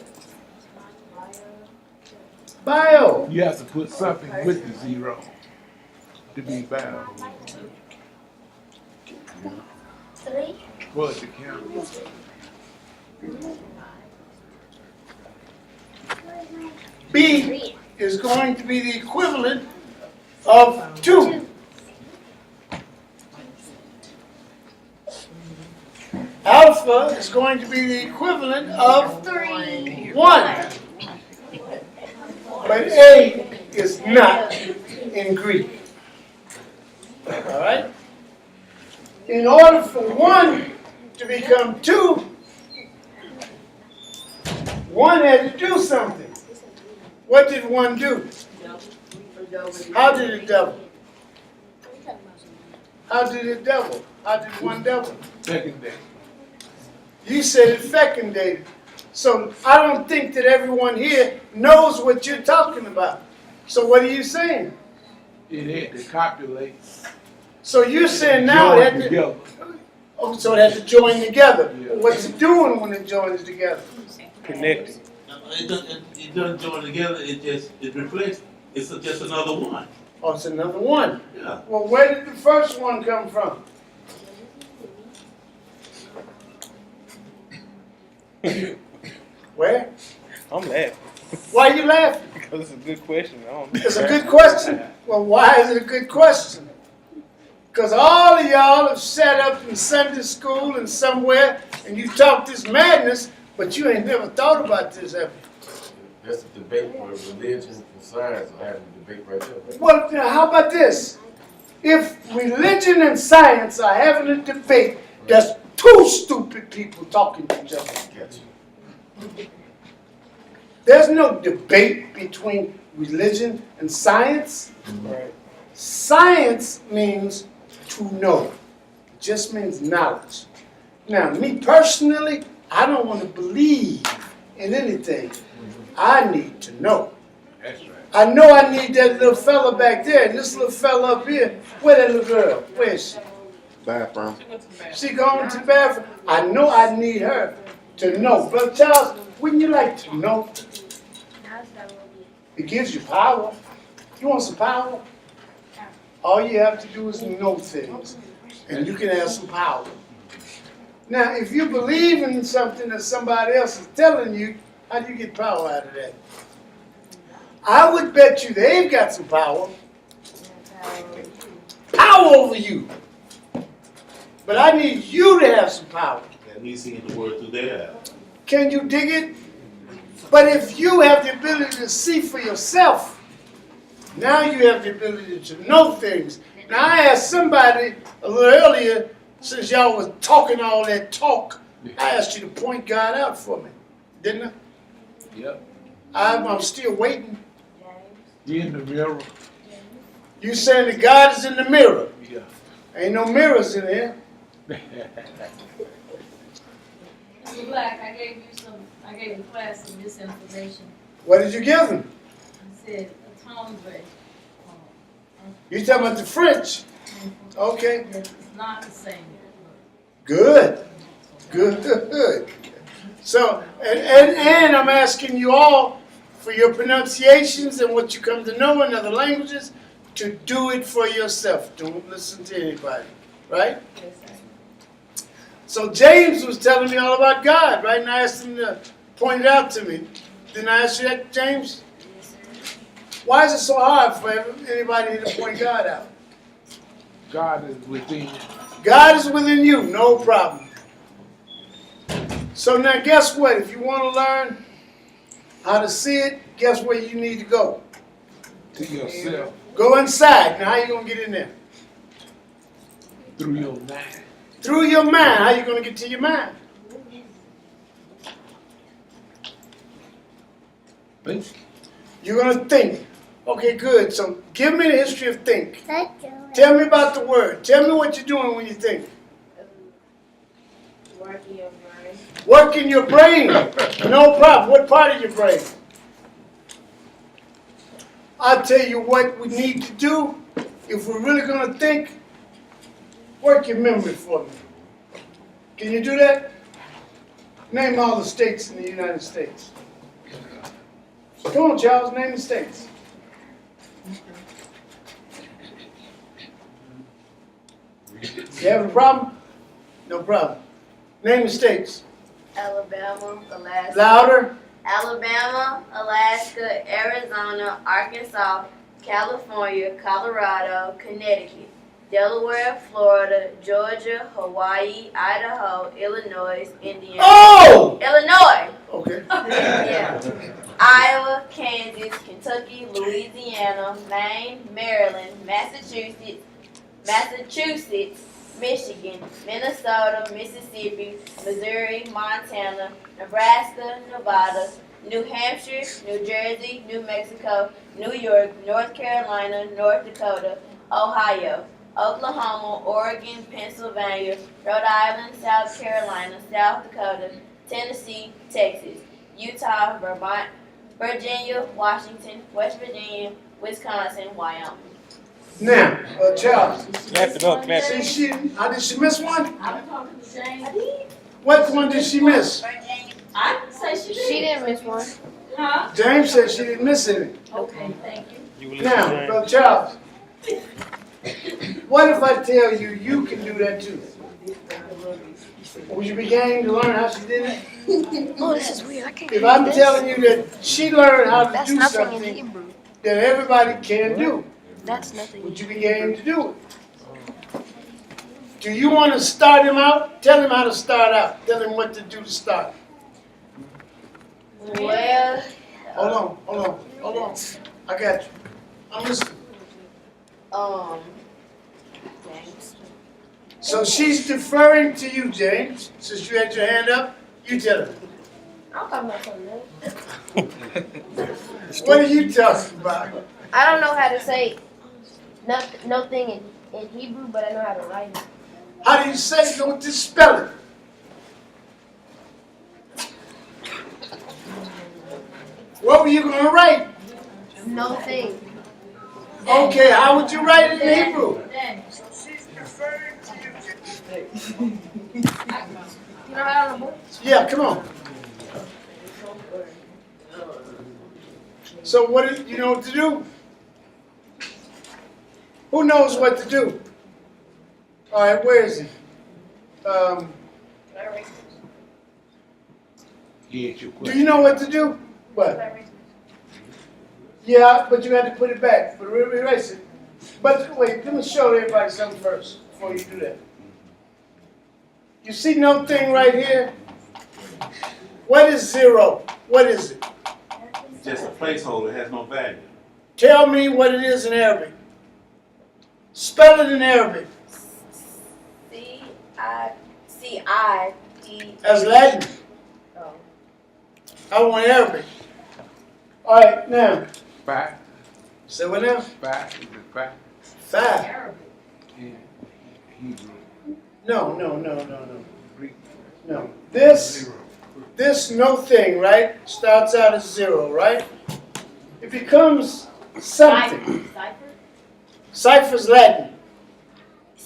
Bio. You have to put something with the zero to be bound. For it to count. B is going to be the equivalent of 2. Alpha is going to be the equivalent of 1. But A is not in Greek. All right? In order for 1 to become 2, 1 had to do something. What did 1 do? How did it double? How did it double? How did 1 double? Secondary. You said it fecundated. So I don't think that everyone here knows what you're talking about. So what are you saying? It had to copulate. So you're saying now it had to, together. oh, so it had to join together. Yeah. What's it doing when it joins together? Connected. It doesn't join together, it reflects, it's just another one. Oh, it's another 1. Yeah. Well, where did the first one come from? Where? I'm laughing Why are you laughing? because it's a good question. I don't know. It's a good question. Well, why is it a good question? Because all of y'all have sat up in Sunday school and somewhere and you talk this madness, but you ain't never thought about this, have you? That's a debate where religion and science are having a debate right there. Well, now, how about this? If religion and science are having a debate, that's 2 stupid people talking to each other. Gotcha. There's no debate between religion and science. Right. Science means to know. It just means knowledge. Now, me personally, I don't want to believe in anything. I need to know. That's right. I know I need that little fella back there, and this little fella up here. Where that little girl? Where is she? Bathroom. She going to the bathroom. I know I need her to know. Brother Charles, wouldn't you like to know? It gives you power. You want some power? All you have to do is know things, and you can have some power. Now, if you believe in something that somebody else is telling you, how do you get power out of that? I would bet you they've got some power. Power over you. But I need you to have some power. That means seeing the word through there. Can you dig it? But if you have the ability to see for yourself, now you have the ability to know things. Now I asked somebody a little earlier, since y'all was talking all that talk, I asked you to point God out for me, didn't I? Yep. I'm still waiting. You in the mirror. You saying that God is in the mirror? Yeah. Ain't no mirrors in here. Mr. Black, I gave the class some misinformation. What did you give them? I said attendre. You talking about the French? Okay. It's not the same. Good. Good. So, and I'm asking you all for your pronunciations and what you come to know in other languages to do it for yourself. Don't listen to anybody, right? So James was telling me all about God, right? And I asked him to point it out to me. Didn't I ask you that, James? Why is it so hard for anybody to point God out? God is within. God is within you, no problem. So now guess what? If you want to learn how to see it, guess where you need to go? To yourself. Go inside. Now how you going to get in there? Through your mind. Through your mind. How you going to get to your mind? Think. You're going to think. Okay, good. So give me the history of think. Tell me about the word. Tell me what you're doing when you think. Working your brain. Working your brain. No problem. What part of your brain? I'll tell you what we need to do if we're really going to think. Work your memory for me. Can you do that? Name all the states in the United States. Come on, Charles, name the states. You have a problem? No problem. Name the states. Alabama, Alaska. Louder. Alabama, Alaska, Arizona, Arkansas, California, Colorado, Connecticut, Delaware, Florida, Georgia, Hawaii, Idaho, Illinois, Indiana. Oh! Illinois! Okay. Yeah. Iowa, Kansas, Kentucky, Louisiana, Maine, Maryland, Massachusetts, Michigan, Minnesota, Mississippi, Missouri, Montana, Nebraska, Nevada, New Hampshire, New Jersey, New Mexico, New York, North Carolina, North Dakota, Ohio, Oklahoma, Oregon, Pennsylvania, Rhode Island, South Carolina, South Dakota, Tennessee, Texas, Utah, Vermont, Virginia, Washington, West Virginia, Wisconsin, Wyoming. Now, Charles. Clap it up, clap Did it. did she miss one? I'm talking to James. What one did she miss? I didn't say she did. She didn't miss one. Huh? James said she didn't miss any. Okay, thank you. You will listen, Now, James. Brother Charles, what if I tell you you can do that too? Would you be game to learn how she did it? Oh, this is weird. I can't If I'm telling you that she learned how to That's do nothing in something Hebrew. that everybody can do, That's nothing. would you be game to do it? Do you want to start him out? Tell him how to start out. Tell him what to do to start. Well, Hold on. I got you. I'm listening. James. So she's deferring to you, James. Since you had your hand up, you tell her. I'm talking about something else. What are you talking about? I don't know how to say nothing in Hebrew, but I know how to write it. How do you say it? Don't just spell it. What were you going to write? No thing. Okay, how would you write it in Hebrew? James. You know how to book? Yeah, come on. So you know what to do? Who knows what to do? All right, where is he? Do you know what to do? What? Yeah, but you had to put it back. But erase it. But wait, let me show everybody something first before you do that. You see no thing right here? What is 0? What is it? just a placeholder, it has no value. Tell me what it is in Arabic. Spell it in Arabic. C-I-D. As Latin. Oh. I want Arabic. All right, now. Five, Say what now? five, is it five? 5. Arabic. Yeah. Hebrew, No. Greek. No. This no thing, right? Starts out as 0, right? It becomes something. Cipher? Cipher's Latin.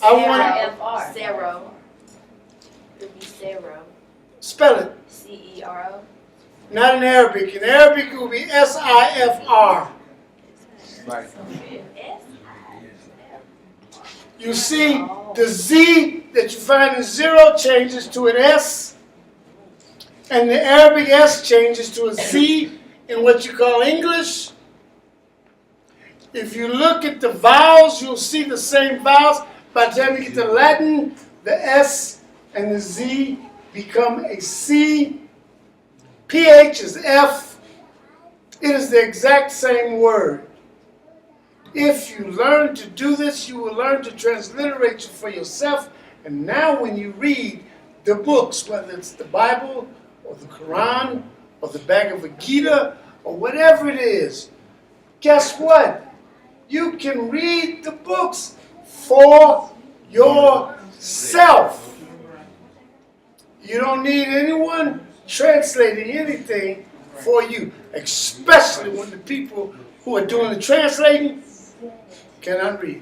I want F-R. Zero. It would be zero. spell it. C-E-R-O. Not in Arabic. In Arabic, it will be S-I-F-R. Like, You see, the Z that you find in 0 changes to an S, and the Arabic S changes to a Z in what you call English. If you look at the vowels, you'll see the same vowels. By the time you get to Latin, the S and the Z become a C. PH is F. It is the exact same word. If you learn to do this, you will learn to transliterate it for yourself. And now when you read the books, whether it's the Bible or the Quran or the Bhagavad Gita or whatever it is, guess what? You can read the books for yourself. You don't need anyone translating anything for you, especially when the people who are doing the translating cannot read.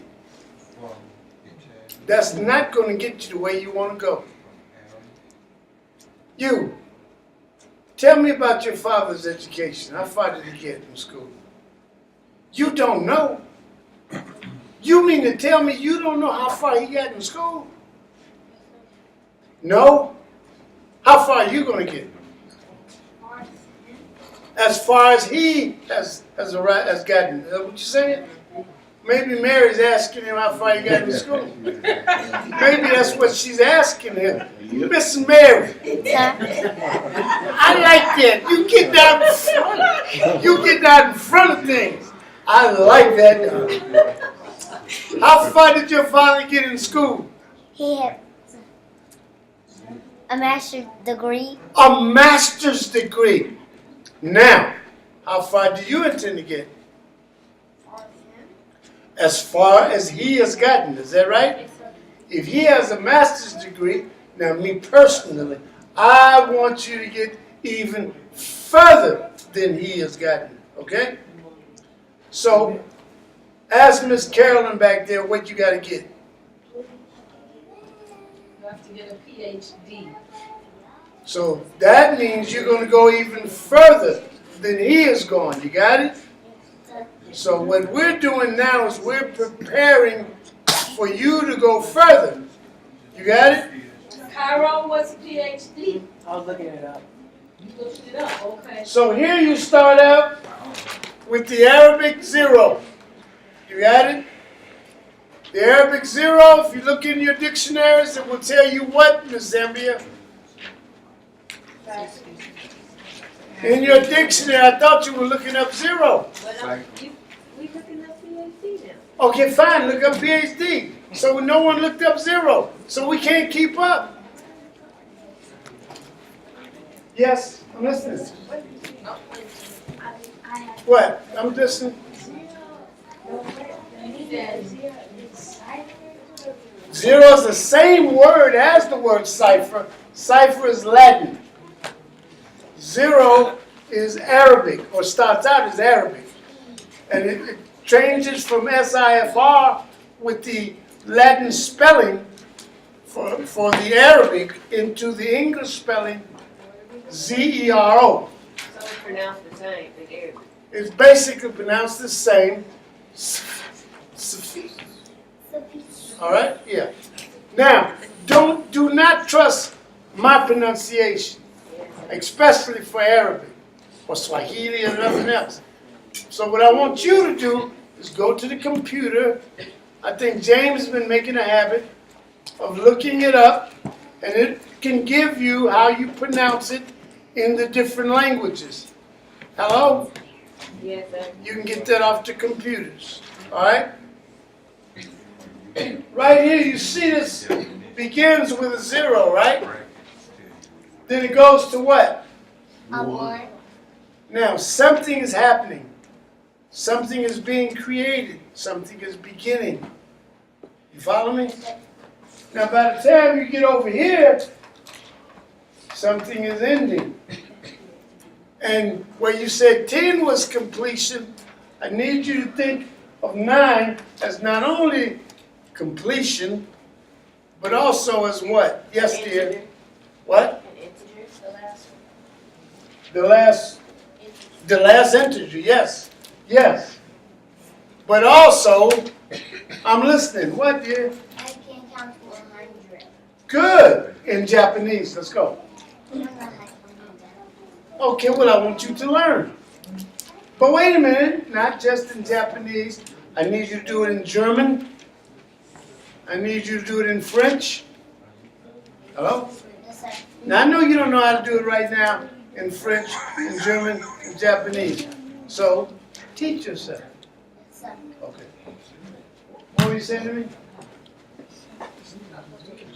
That's not going to get you the way you want to go. You, tell me about your father's education. How far did he get in school? You don't know. You mean to tell me you don't know how far he got in school? No? How far are you going to get? As far as he has gotten. Is that what you're saying? Maybe Mary's asking him how far he got in school. Maybe that's what she's asking him. Miss Mary. I like that. You get out in front. You get out in front of things. I like that. How far did your father get in school? He had a master's degree. A master's degree. Now, how far do you intend to get? As far as he has gotten, is that right? If he has a master's degree, now me personally, I want you to get even further than he has gotten, okay? So, ask Miss Carolyn back there what you got to get. You have to get a PhD. So that means you're going to go even further than he has gone. You got it? So what we're doing now is we're preparing for you to go further. You got it? Cairo was a PhD. I was looking it up. You looked it up, okay. So here you start out with the Arabic 0. You got it? The Arabic 0, if you look in your dictionaries, it will tell you what, Ms. Zambia? In your dictionary, I thought you were looking up 0. We looking up PhD now. Okay, fine, look up PhD. So no one looked up 0. So we can't keep up. Yes, I'm listening. What? I'm listening. 0 is the same word as the word cipher. Cipher is Latin. 0 is Arabic, or starts out as Arabic. And it changes from SIFR with the Latin spelling for the Arabic into the English spelling ZERO. So it's pronounced the same in Arabic. It's basically pronounced the same. All right? Yeah. Now, do not trust my pronunciation, especially for Arabic or Swahili or nothing else. So what I want you to do is go to the computer. I think James has been making a habit of looking it up, and it can give you how you pronounce it in the different languages. Hello? Yes, sir. You can get that off the computers, all right? Right here, you see this begins with a 0, right? Then it goes to what? One. Now, something is happening. Something is being created. Something is beginning. You follow me? Now, by the time you get over here, something is ending. And where you said 10 was completion, I need you to think of 9 as not only completion, but also as what? Yes, dear. What? An integer, the last one. The last integer, yes. Yes. But also, I'm listening. What, dear? I can count to 100. Good. In Japanese. Let's go. I don't know how to do that. Okay, well, I want you to learn. But wait a minute. Not just in Japanese. I need you to do it in German. I need you to do it in French. Hello? Yes, sir. Now, I know you don't know how to do it right now in French, in German, in Japanese. So, teach yourself. Yes, sir. Okay. What were you saying to me?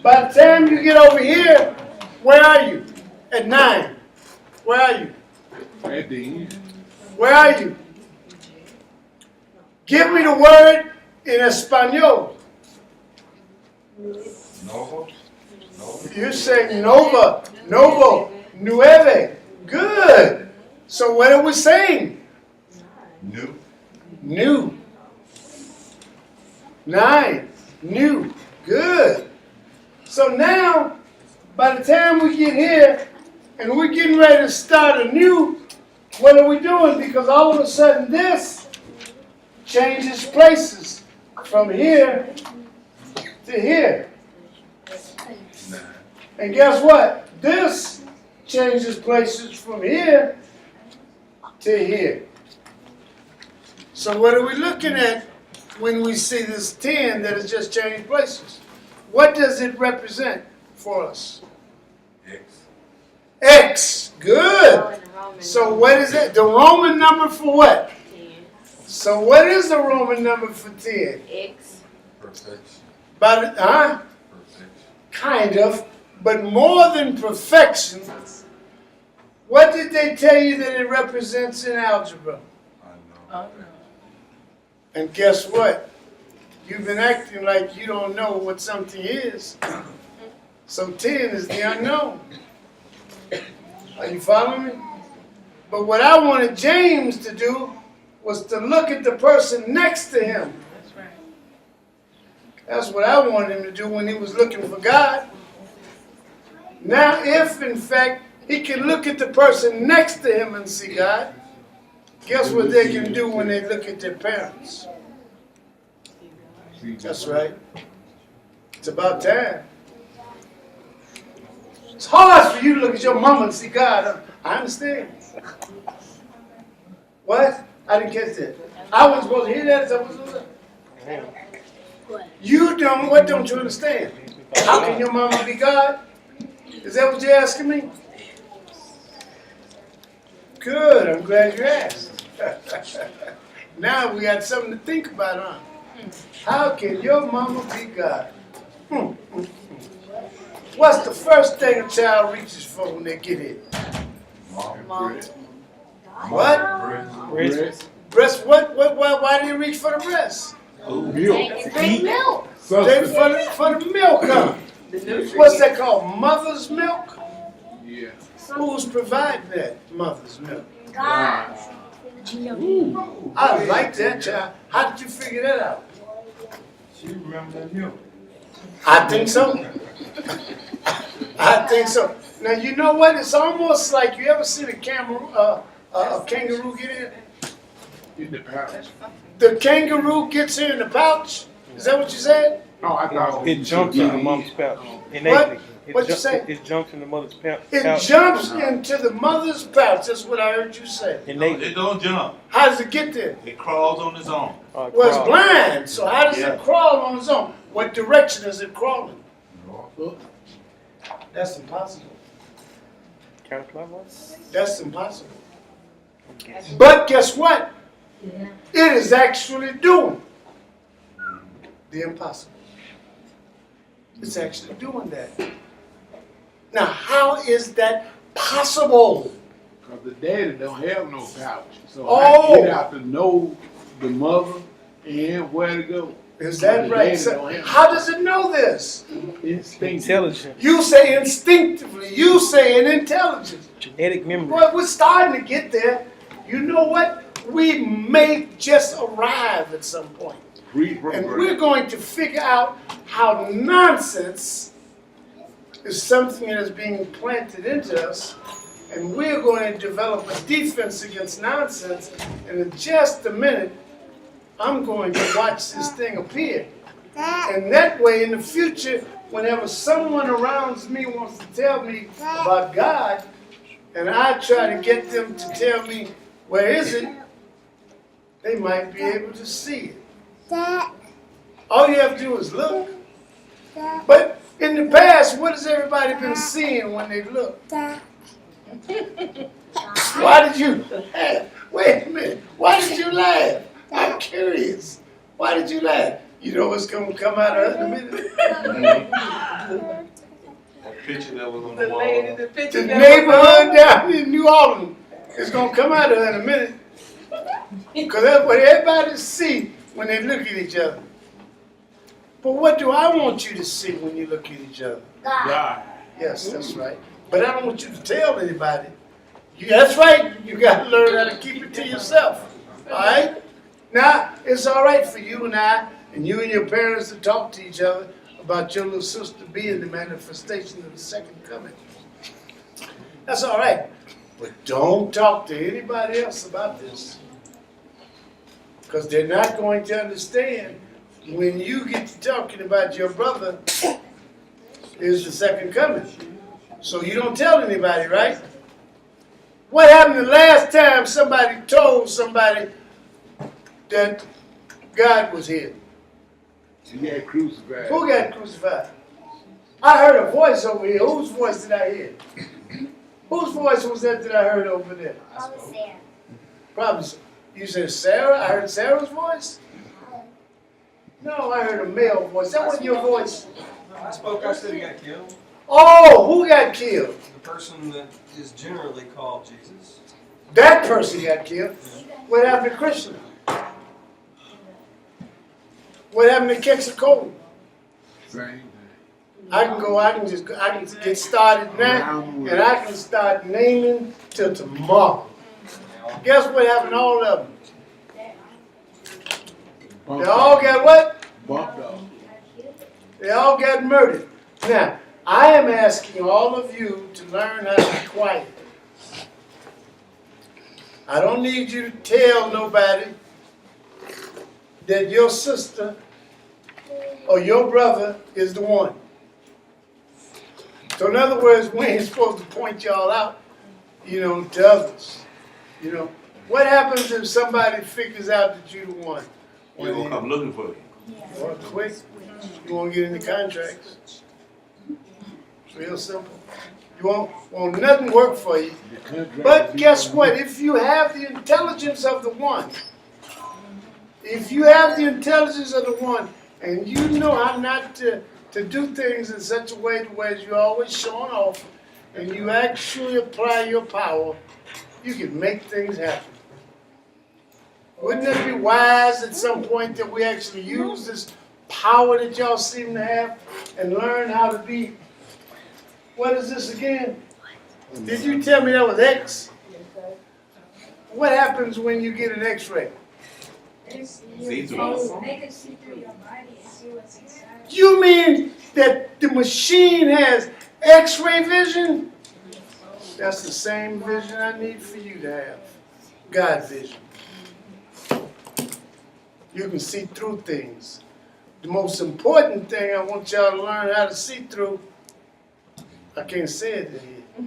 By the time you get over here, where are you? At 9. Where are you? At the end. Where are you? Give me the word in Espanol. Novo? You're saying nova, novo, nueve. Good. So what are we saying? New? New. 9. New. Good. So now, by the time we get here, and we're getting ready to start anew, what are we doing? Because all of a sudden this changes places from here to here. And guess what? This changes places from here to here. So what are we looking at when we see this 10 that has just changed places? What does it represent for us? X. X. Good. Oh, and the Roman So what is it? The Roman number for what? 10. So what is the Roman number for 10? X. Perfection. Huh? Perfection. Kind of. But more than perfection, what did they tell you that it represents in algebra? I know. And guess what? You've been acting like you don't know what something is. So 10 is the unknown. Are you following me? But what I wanted James to do was to look at the person next to him. That's right. That's what I wanted him to do when he was looking for God. Now, if in fact he can look at the person next to him and see God, guess what they can do when they look at their parents? That's right. It's about time. It's hard for you to look at your mama and see God. I understand. What? I didn't catch that. I wasn't supposed to hear that. Is that what it was? You don't. What don't you understand? How can your mama be God? Is that what you're asking me? Good. I'm glad you asked. Now we got something to think about, huh? How can your mama be God? What's the first thing a child reaches for when they get here? Mom. What? Breast. Breast? What? Why do you reach for the breast? Milk. Drink milk. They Substance. for the milk, huh? What's that called? Mother's milk? Yeah. Who's providing that mother's milk? God. I like that, child. How did you figure that out? She remember that milk. I think so. I think so. Now you know what? It's almost like you ever seen a kangaroo get in? In the pouch. The kangaroo gets here in the pouch. Is that what you said? Oh, I thought It jumps in the mom's pouch. Innately. What? What'd you say? It jumps in the mother's pouch. It jumps into the mother's pouch. That's what I heard you say. No, Innately. it don't jump. How does it get there? It crawls on its own. Well, it's blind. So how does Yeah. it crawl on its own? What direction is it crawling? That's impossible. Counterclockwise? That's impossible. But guess what? It is actually doing the impossible. It's actually doing that. Now, how is that possible? Because the daddy don't have no pouch. So Oh. he'd have to know the mother and where to go. Is that The right? daddy So don't have how does it know this? instinct. Intelligent, You say instinctively. You say in intelligence. genetic memory. Boy, we're starting to get there. You know what? We may just arrive at some point. And we're going to figure out how nonsense is something that is being planted into us. And we're going to develop a defense against nonsense. And in just a minute, I'm going to watch this thing appear. And that way, in the future, whenever someone around me wants to tell me about God, and I try to get them to tell me, where is it? They might be able to see it. All you have to do is look. But in the past, what has everybody been seeing when they look? Why did you laugh? Wait a minute. Why did you laugh? I'm curious. Why did you laugh? You know what's going to come out of it in a minute? That picture that was on the wall. The neighborhood down in New Orleans is going to come out of it in a minute. Because that's what everybody see when they look at each other. But what do I want you to see when you look at each other? God. Yes, that's right. But I don't want you to tell anybody. That's right. You got to learn how to keep it to yourself. All right? Now, it's all right for you and I and you and your parents to talk to each other about your little sister being the manifestation of the second coming. That's all right. But don't talk to anybody else about this. Because they're not going to understand when you get to talking about your brother is the second coming. So you don't tell anybody, right? What happened the last time somebody told somebody that God was here? He got crucified. Who got crucified? I heard a voice over here. Whose voice did I hear? Whose voice was that I heard over there? Probably. You said Sarah? I heard Sarah's voice? No, I heard a male voice. That wasn't your voice. I spoke, I said he got killed. Oh, who got killed? The person that is generally called Jesus. That person got killed. What happened to Christian? What happened to Kexacola? Same thing. I can get started now, and I can start naming till tomorrow. Guess what happened to all of them? They all got what? Bumped off. They all got murdered. Now, I am asking all of you to learn how to be quiet. I don't need you to tell nobody that your sister or your brother is the one. So in other words, we ain't supposed to point y'all out, to others. What happens if somebody figures out that you're the one? They're going to come looking for you. Well, quick. You won't get any contracts. It's real simple. You won't nothing work for you. But guess what? If you have the intelligence of the one, and you know how not to do things in such a way to where you're always showing off, and you actually apply your power, you can make things happen. Wouldn't it be wise at some point that we actually use this power that y'all seem to have and learn how to be? What is this again? Did you tell me that was X? What happens when you get an X-ray? See through. They can see through your body and see what's inside. You mean that the machine has X-ray vision? That's the same vision I need for you to have. God vision. You can see through things. The most important thing I want y'all to learn how to see through, I can't say it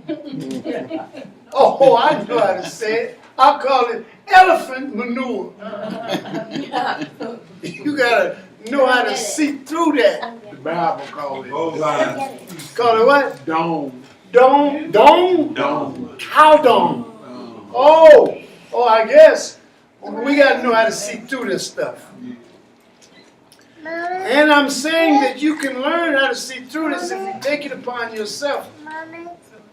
in here. Oh, I know how to say it. I'll call it elephant manure. You gotta know how to see through that. The Bible calls it. Call it what? Dome. Dome? Dome. Cow dome. Oh, Oh, I guess we got to know how to see through this stuff. And I'm saying that you can learn how to see through this if you take it upon yourself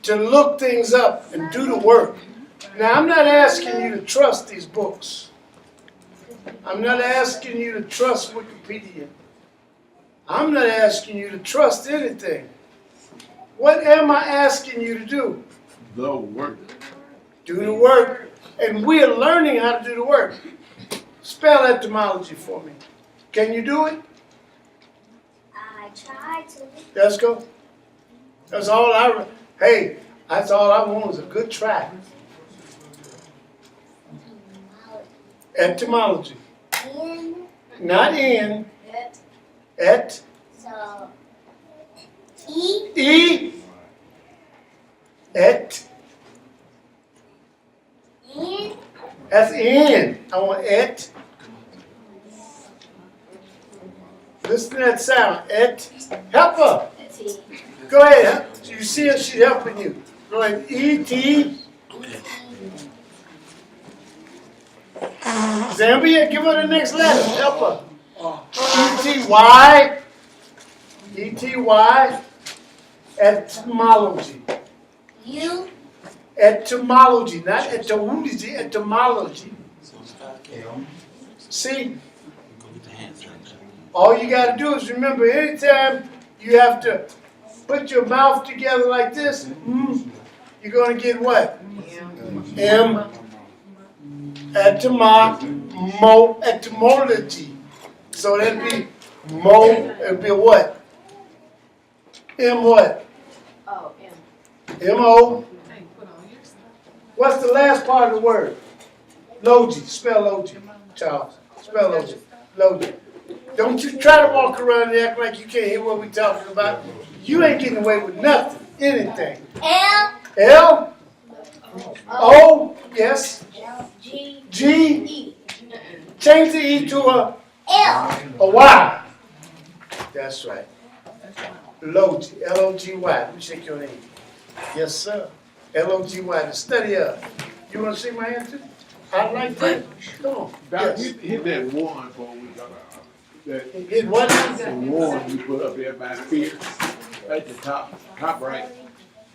to look things up and do the work. Now, I'm not asking you to trust these books. I'm not asking you to trust Wikipedia. I'm not asking you to trust anything. What am I asking you to do? The work. Do the work. And we're learning how to do the work. Spell etymology for me. Can you do it? I tried to. Let's go. That's all that's all I want is a good try. Etymology. In. Not in. So. E. Et. In. That's in. I want et. Listen to that sound. Et. Help her. Go ahead. You see her, she's helping you. Go ahead. E-T. Zambia, give her the next letter. Help her. E-T-Y. E-T-Y. Etymology. You. Etymology, not etymology, etymology. See? All you got to do is remember, anytime you have to put your mouth together like this, you're going to get what? M. Etymology. So that'd be it'd be what? M what? Oh, M-O. What's the last part of the word? Logi. Spell logi, Charles. Spell logi. Logi. Don't you try to walk around and act like you can't hear what we're talking about. You ain't getting away with nothing. Anything. L. L. O. Yes. G. G. E. Change the E to L. a Y. That's right. Logi. L-O-G-Y. Let me shake your name. Yes, sir. L-O-G-Y. The study of. You want to see my answer? I like that. Come on. Doc, Yes. hit that one for we got that Hit what? the one you put up there by fear. At the top right.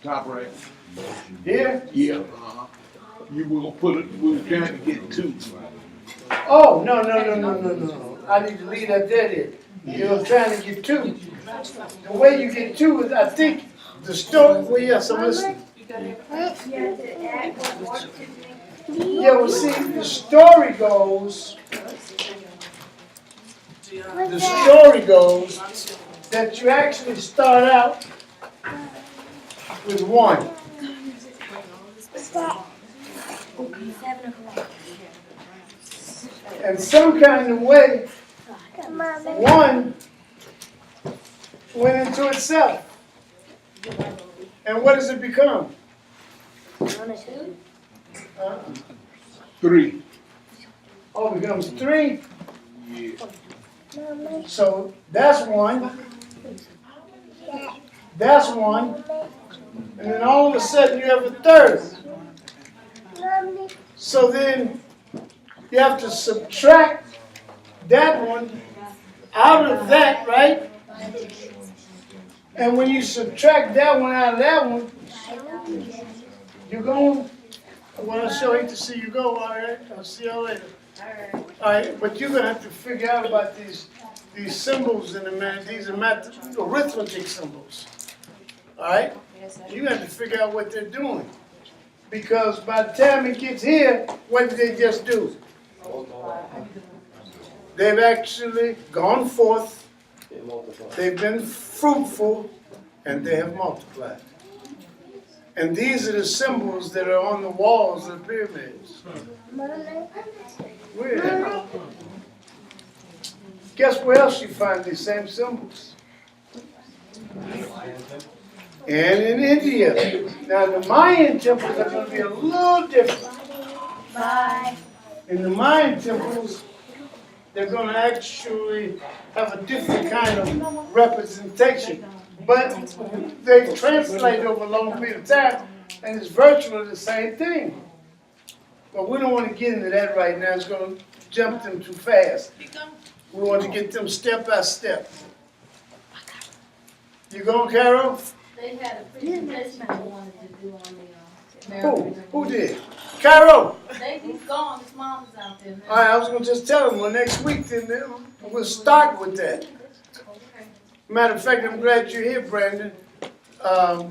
Top right. Here? Yeah, You were gonna put it, we were trying to get two. Oh, no. I need to leave that there. You're trying to get two. The way you get two is, I think, the story. Well, yes, I'm listening. Yeah, well, see, the story goes that you actually start out with one. And some kind of way, one went into itself. And what does it become? Three. Oh, it becomes three. Yeah. So that's one. That's one. And then all of a sudden you have a third. So then you have to subtract that one out of that, right? And when you subtract that one out of that one, you're going, well, I sure hate to see you go, all right? I'll see y'all later. All right, but you're going to have to figure out about these symbols in the man. These are arithmetic symbols. All right? You have to figure out what they're doing. Because by the time it gets here, what did they just do? They've actually gone forth, they've been fruitful, and they have multiplied. And these are the symbols that are on the walls of the pyramids. Where? Guess where else you find these same symbols? And in India. Now the Mayan temples are going to be a little different. In the Mayan temples, they're going to actually have a different kind of representation. But they translate over a long period of time, and it's virtually the same thing. But we don't want to get into that right now. It's going to jump them too fast. We want to get them step by step. You going, Carol? They had a presentation they wanted to do on the, Who did? Carol! He's gone, his mom's out there now. All right, I was going to just tell them, well, next week, then we'll start with that. Matter of fact, I'm glad you're here, Brandon,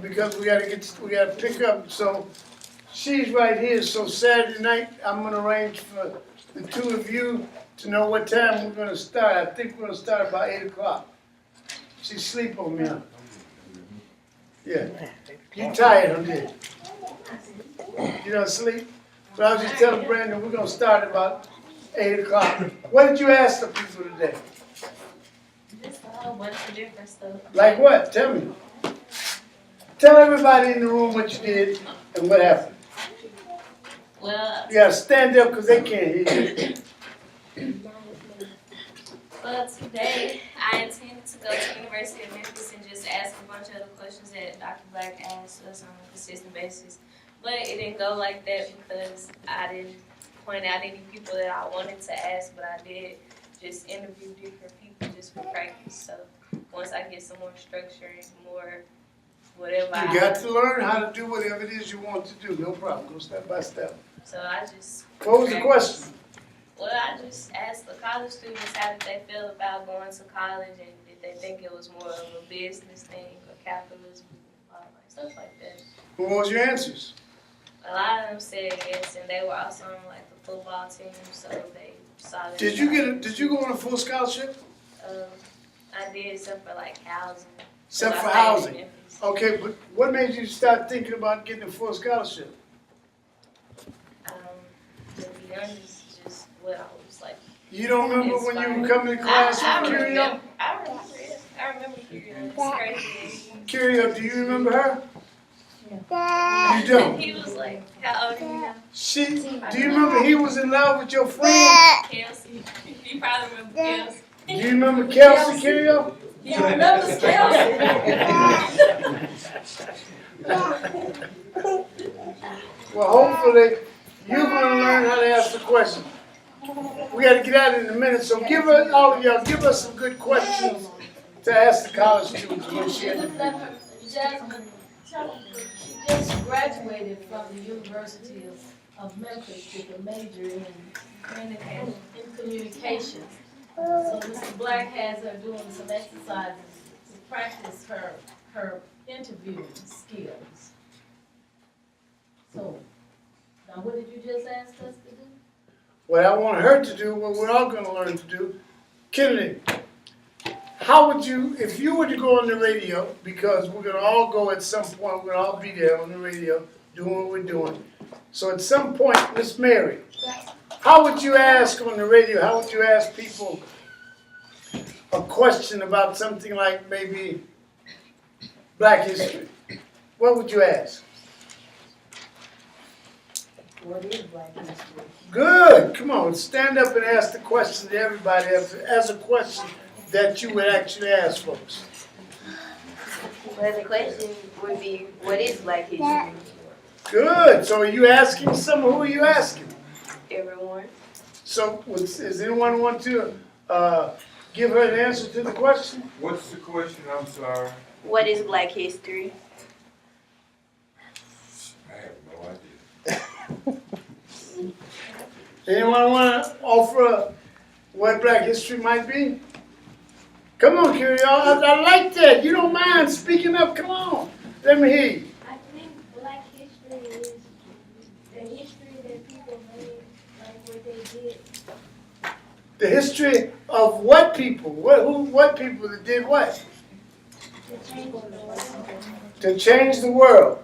because we gotta pick up. So she's right here. So Saturday night, I'm gonna arrange for the two of you to know what time we're gonna start. I think we're gonna start about 8 o'clock. She sleep on me. Huh? Yeah. You tired, huh, dear? You don't sleep? But I was just telling Brandon we're gonna start about 8 o'clock. What did you ask the people today? Just a whole bunch of different stuff. Like what? Tell me. Tell everybody in the room what you did and what happened. Well, You gotta stand up because they can't hear you. today I intended to go to the University of Memphis and just ask a bunch of other questions that Dr. Black asked us on a consistent basis. But it didn't go like that because I didn't point out any people that I wanted to ask, but I did just interview different people just for practice. So once I get some more structure and more whatever You got to learn how to do whatever it is you want to do. No problem. Go step by step. So I just. What was the question? Well, I just asked the college students how did they feel about going to college and did they think it was more of a business thing or capitalism, stuff like that. What was your answers? A lot of them said yes, and they were also on like the football team, so they saw that. Did you go on a full scholarship? I did, except for like housing. Except So for I stayed in housing. Memphis. Okay, but what made you start thinking about getting a full scholarship? To be honest, just what I was like. You don't remember when you were coming to class with Curio? I remember it. I remember Curio. It's crazy. Curio, do you remember her? You don't? He was like, how old are you now? Do you remember he was in love with your friend? Kelsey. You probably remember Kelsey. Do you remember Kelsey, Curio? He remembers Kelsey. Well, hopefully, you're going to learn how to ask the question. We got to get out in a minute, so give us, all of y'all, give us some good questions to ask the college students when she interviews. Jasmine, she just graduated from the University of Memphis with a major in communications. So Mr. Black has her doing some exercises to practice her interviewing skills. So, now what did you just ask us to do? What I want her to do, what we're all going to learn to do, Kennedy, how would you, if you were to go on the radio, because we're going to all go at some point, we're going to all be there on the radio doing what we're doing. So at some point, Miss Mary, how would you ask on the radio, how would you ask people a question about something like maybe Black history? What would you ask? What is Black history? Good. Come on, stand up and ask the question to everybody as a question that you would actually ask folks. Well, the question would be, what is Black history? Good. So are you asking someone? Who are you asking? Everyone. So does anyone want to give her an answer to the question? What's the question? I'm sorry. What is Black history? I have no idea. Anyone want to offer what Black history might be? Come on, Curio. I like that. You don't mind speaking up. Come on. Let me hear you. I think Black history is the history that people made, like what they did. The history of what people? What people that did what? To change the world. To change the world.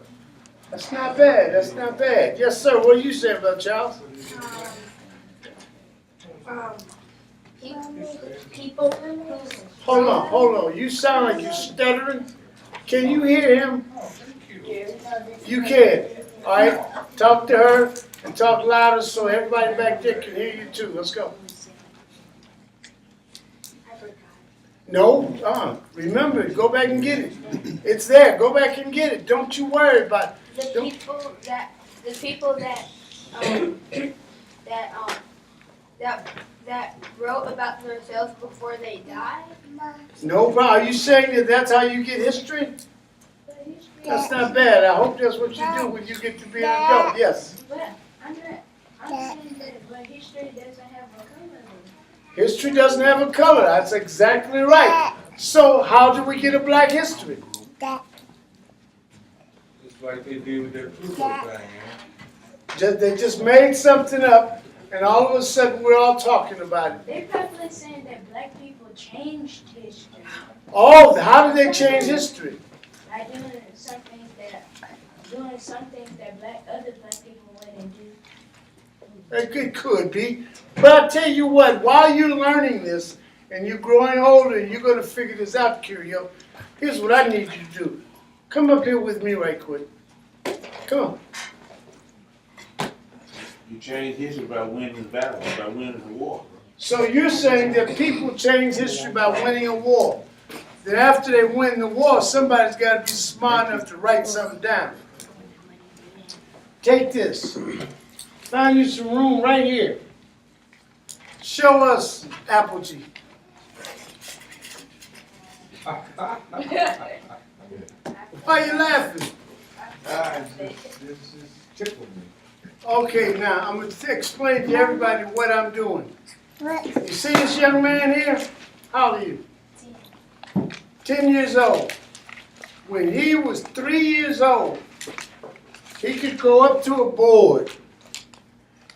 That's not bad. That's not bad. Yes, sir. What do you say about Charles? People Hold on. You sound like you're stuttering. Can you hear him? You can. All right. Talk to her and talk louder so everybody back there can hear you too. Let's go. No. Remember, go back and get it. It's there. Go back and get it. Don't you worry about it. the people that that wrote about themselves before they died? No problem. Are you saying that that's how you get history? That's not bad. I hope that's what you do when you get to be an adult. Yes. But I'm saying that, but history doesn't have a color. History doesn't have a color. That's exactly right. So how do we get a black history? Just like they did with that Pluto thing, They just made something up, and all of a sudden we're all talking about it. They're probably saying that black people changed history. Oh, how did they change history? By doing some things that other black people wouldn't do. It could be. But I tell you what, while you're learning this, and you're growing older, and you're going to figure this out, Curio, here's what I need you to do. Come up here with me right quick. Come on. You change history by winning the battle, by winning the war. So you're saying that people change history by winning a war. Then after they win the war, somebody's got to be smart enough to write something down. Take this. Find you some room right here. Show us Apogee. Why are you laughing? this is tickled me. Okay, now I'm going to explain to everybody what I'm doing. You see this young man here? How old are you? 10 years old. When he was 3 years old, he could go up to a board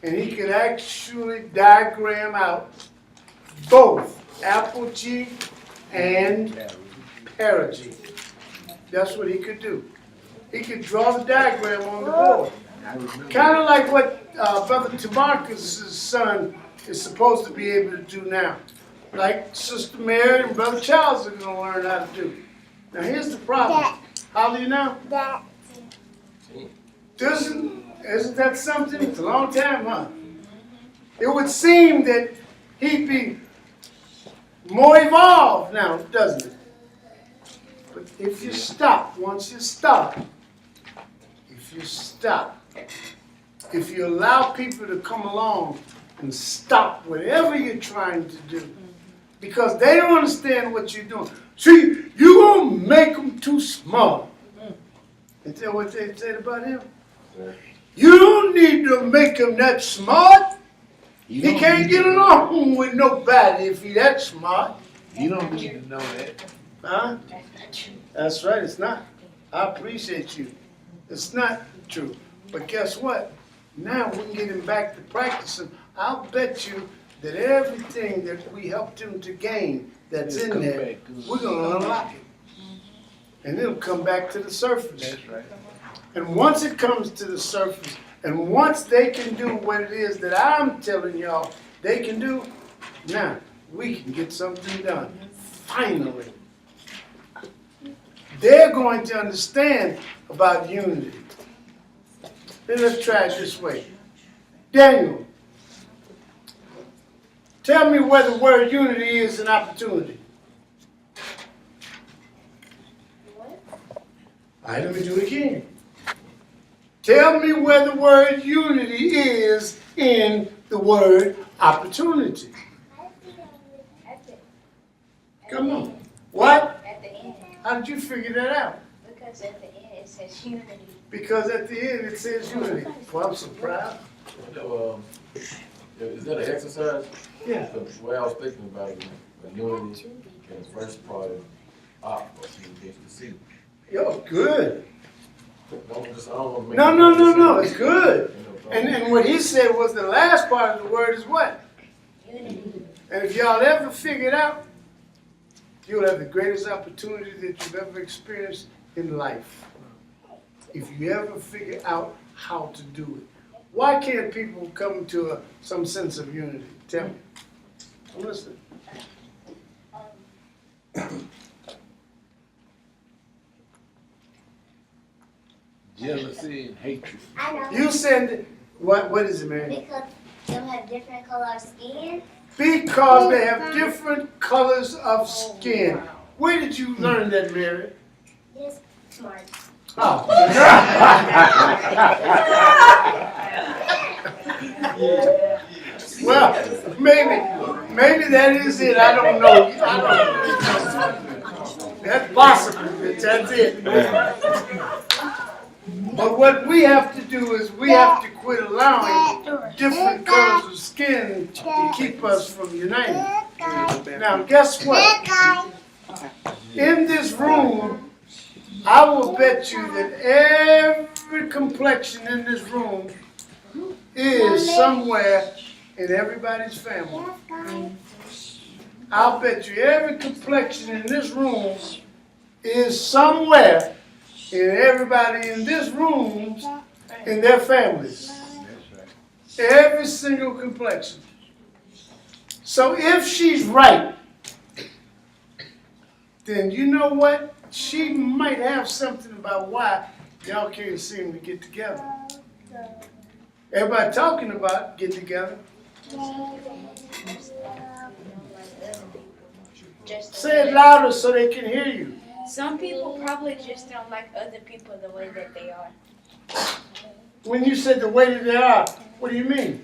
and he could actually diagram out both apogee and perigee. That's what he could do. He could draw the diagram on the board. Kind of like what Brother Tamarcus' son is supposed to be able to do now. Like Sister Mary and Brother Charles are going to learn how to do. Now here's the problem. How old are you now? Isn't that something? It's a long time, huh? It would seem that he'd be more evolved now, doesn't it? But if you stop, once you stop, if you allow people to come along and stop whatever you're trying to do, because they don't understand what you're doing. See, you're going to make them too smart. Is that what they said about him? You don't need to make him that smart. He can't get along with nobody if he's that smart. You don't need to know that. Huh? That's right, it's not. I appreciate you. It's not true. But guess what? Now we can get him back to practicing. I'll bet you that everything that we helped him to gain that's in there, we're going to unlock it. And it'll come back to the surface. That's right. And once it comes to the surface, and once they can do what it is that I'm telling y'all they can do, now we can get something done. Finally. They're going to understand about unity. Then let's try it this way. Daniel, tell me where the word unity is an opportunity. What? All right, let me do it again. Tell me where the word unity is in the word opportunity. Come on. What? At the end. How did you figure that out? Because at the end it says unity. Because at the end it says unity. Well, I'm so proud. Is that an exercise? Yeah. The way I was thinking about it, unity, and the first part of op, or communication, C. Yo, good. I don't want to make No, it's good. And what he said was the last part of the word is what? Unity. And if y'all ever figure it out, you'll have the greatest opportunity that you've ever experienced in life. If you ever figure out how to do it. Why can't people come to some sense of unity? Tell me. I'm listening. Jealousy and hatred. I know. You said, what is it, man? Because they'll have different color of skin. Because they have different colors of skin. Where did you learn that, Mary? Yes, smart. Oh. Well, maybe that is it. I don't know. That's possible. That's it. But what we have to do is we have to quit allowing different colors of skin to keep us from uniting. Now, guess what? In this room, I will bet you that every complexion in this room is somewhere in everybody's family. I'll bet you every complexion in this room is somewhere in everybody in this room in their families. Every single complexion. So if she's right, then you know what? She might have something about why y'all can't seem to get together. Everybody talking about get together. Say it louder so they can hear you. Some people probably just don't like other people the way that they are. When you said the way that they are, what do you mean?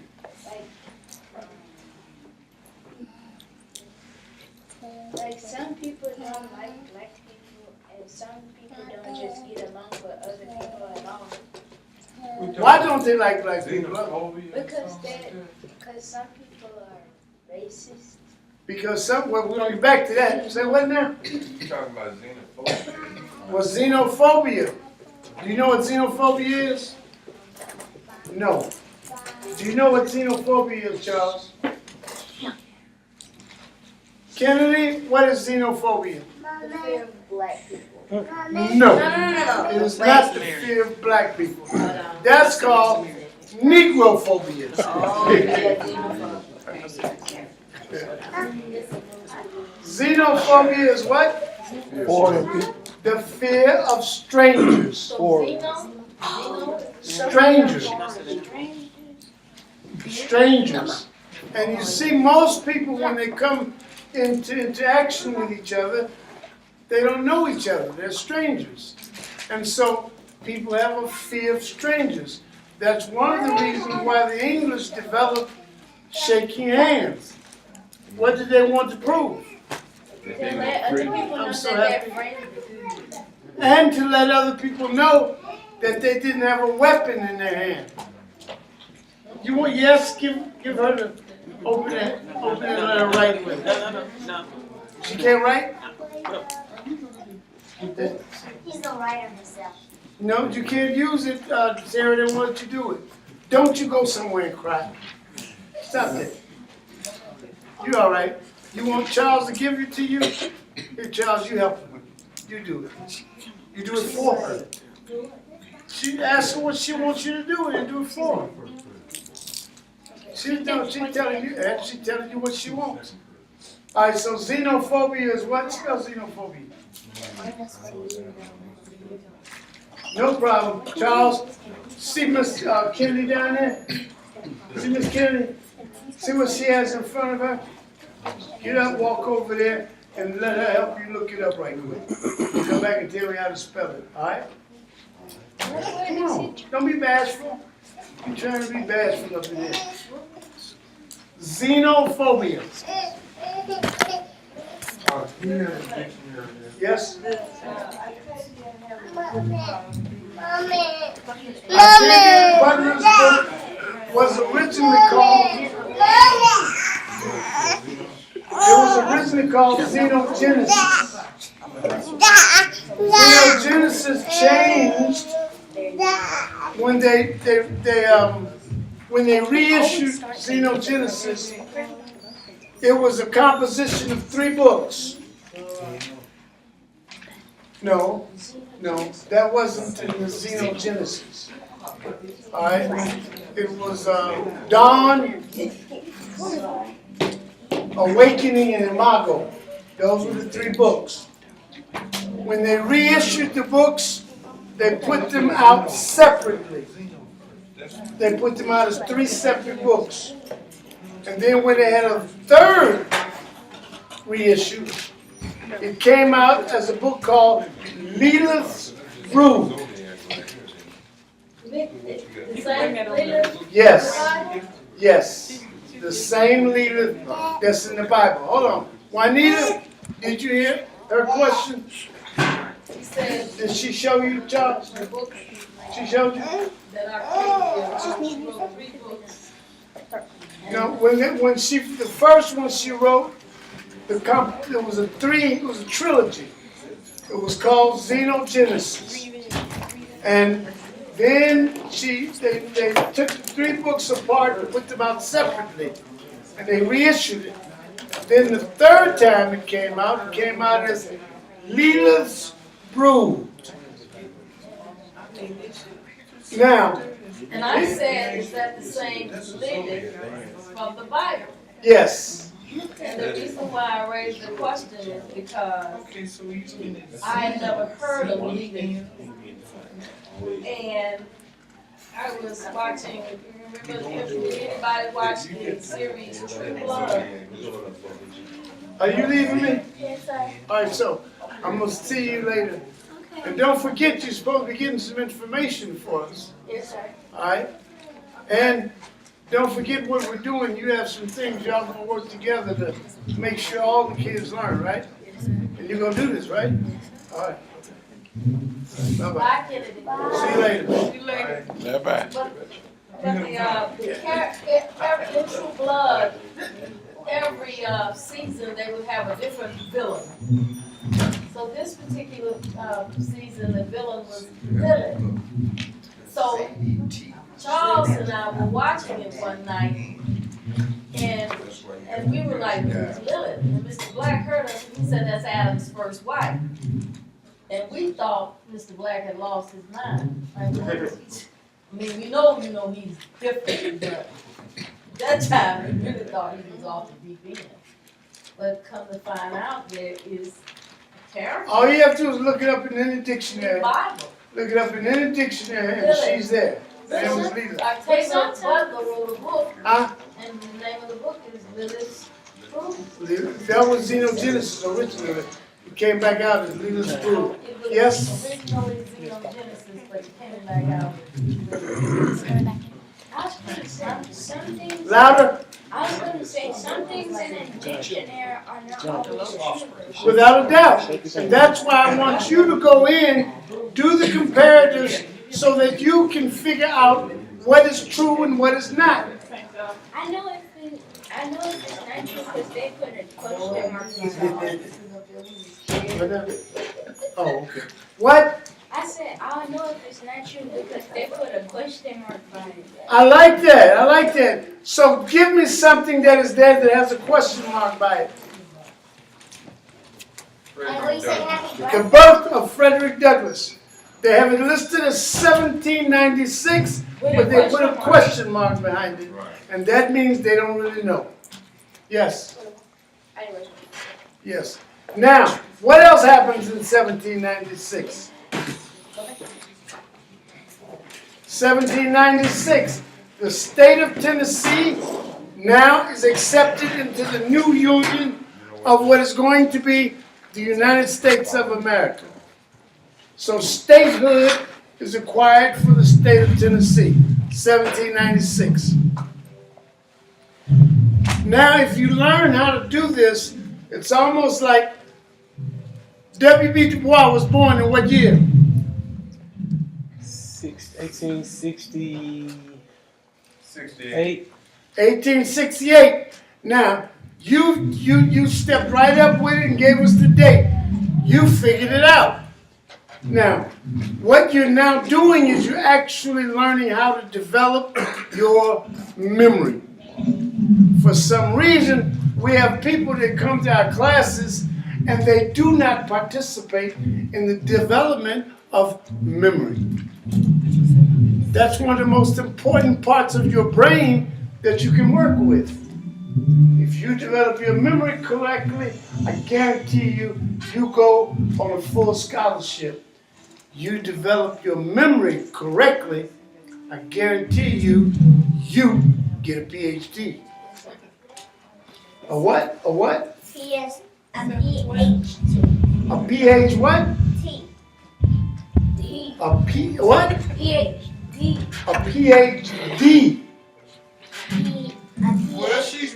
Like some people don't like black people, and some people don't just get along with other people at all. Why don't they like black people? Because some people are racist. Because some, well, we're going to get back to that. Say what now? You're talking about xenophobia. Well, xenophobia. Do you know what xenophobia is? No. Do you know what xenophobia is, Charles? Kennedy, what is xenophobia? The fear of black people. No. It is not the fear of black people. That's called negrophobia. Xenophobia is what? The fear of strangers. Strangers. Strangers. And you see, most people, when they come into interaction with each other, they don't know each other. They're strangers. And so people have a fear of strangers. That's one of the reasons why the English developed shaking hands. What did they want to prove? To let other people know I'm so that happy. they're friends. And to let other people know that they didn't have a weapon in their hand. You want, yes, give her the, open it and let her write with it. No. She can't write? He's gonna write on himself. No, you can't use it, Sarah, they want you to do it. Don't you go somewhere and cry. Stop that. You all right. You want Charles to give it to you? Here, Charles, you help him. You do it. You do it for her. She asks her what she wants you to do and you do it for her. She's telling you what she wants. All right, so xenophobia is what? Spell xenophobia. No problem. Charles, see Miss Kennedy down there? See Miss Kennedy? See what she has in front of her? Get up, walk over there, and let her help you look it up right quick. Come back and tell me how to spell it, all right? Come on, don't be bashful. You're trying to be bashful up in there. Xenophobia. Yes? Butler's book was originally called Xenogenesis. Xenogenesis changed when they reissued Xenogenesis. It was a composition of 3 books. No, that wasn't in the Xenogenesis. All right, it was Dawn, Awakening, and Imago. Those were the 3 books. When they reissued the books, they put them out separately. They put them out as 3 separate books. And then when they had a 3rd reissue, it came out as a book called Lilith's Brood. Yes. Yes, the same leader that's in the Bible. Hold on. Juanita, did you hear her question? He said Did she show you, Charles? the book She showed you? that our King wrote 3 books. You know, the first one she wrote, it was a trilogy. It was called Xenogenesis. And then they took the 3 books apart and put them out separately. And they reissued it. Then the 3rd time it came out as Lilith's Brood. Now, And I said, is that the same Lilith from the Bible? yes. And the reason why I raised the question is because I had never heard of Lilith. And I was watching, did anybody watch the series True Blood? Are you leaving me? Yes, sir. All right, so I'm going to see you later. And don't forget, you're supposed to be getting some information for us. Yes, sir. All right? And don't forget what we're doing. You have some things y'all going to work together to make sure all the kids learn, right? And you're going to do this, right? All right. Bye-bye. Bye, Kennedy. See you later. See you later. Bye-bye. But in True Blood, every season they would have a different villain. So this particular season, the villain was Lilith. So Charles and I were watching it one night, and we were like, "Who's Lilith?" And Mr. Black heard us, and he said, "That's Adam's first wife." And we thought Mr. Black had lost his mind. Like, I mean, we know he's different, but that time we really thought he was off the deep end. But come to find out, there is a character All you have to do is look it up in any in the dictionary. Bible. Look it up in any dictionary and she's there. Her name is Lilith. Octavia Butler wrote a book, Huh? and the name of the book is Lilith's Brood. That was Xenogenesis originally. It came back out as Lilith's Brood. It was Yes? originally Xenogenesis, but it came back out. I was gonna say some things. Louder? I was gonna say some things in a dictionary are not always true. Without a doubt. And that's why I want you to go in, do the comparatives, so that you can figure out what is true and what is not. I know if it's not true because they put a question mark behind it. Oh, okay. What? I said I know if it's not true because they put a question mark behind it. I like that. I like that. So give me something that is there that has a question mark by it. The birth of Frederick Douglass. They have it listed as 1796, but they put a question mark behind it. And that means they don't really know. Yes. Yes. Now, what else happens in 1796? 1796, the state of Tennessee now is accepted into the new union of what is going to be the United States of America. So statehood is acquired for the state of Tennessee, 1796. Now, if you learn how to do this, it's almost like W.B. Du Bois was born in what year? 1868. 1868. Now, you stepped right up with it and gave us the date. You figured it out. Now, what you're now doing is you're actually learning how to develop your memory. For some reason, we have people that come to our classes and they do not participate in the development of memory. That's one of the most important parts of your brain that you can work with. If you develop your memory correctly, I guarantee you, you go on a full scholarship. You develop your memory correctly, I guarantee you, you get a PhD. A what? A what? Yes, a PhD. A PH what? T. A P what? PhD. A PhD.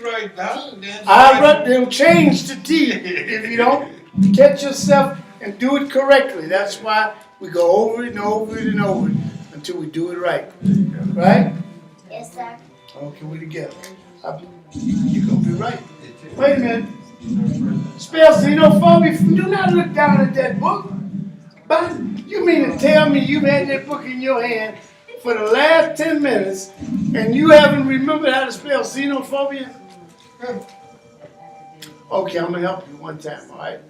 write Dr., then. I wrote them change the T if you don't catch yourself and do it correctly. That's why we go over it and over it and over it until we do it right. Right? Yes, sir. Okay, we together. You gonna be right. Wait a minute. Spell xenophobia. Do not look down at that book. But you mean to tell me you've had that book in your hand for the last 10 minutes and you haven't remembered how to spell xenophobia? Okay, I'm gonna help you one time, all right?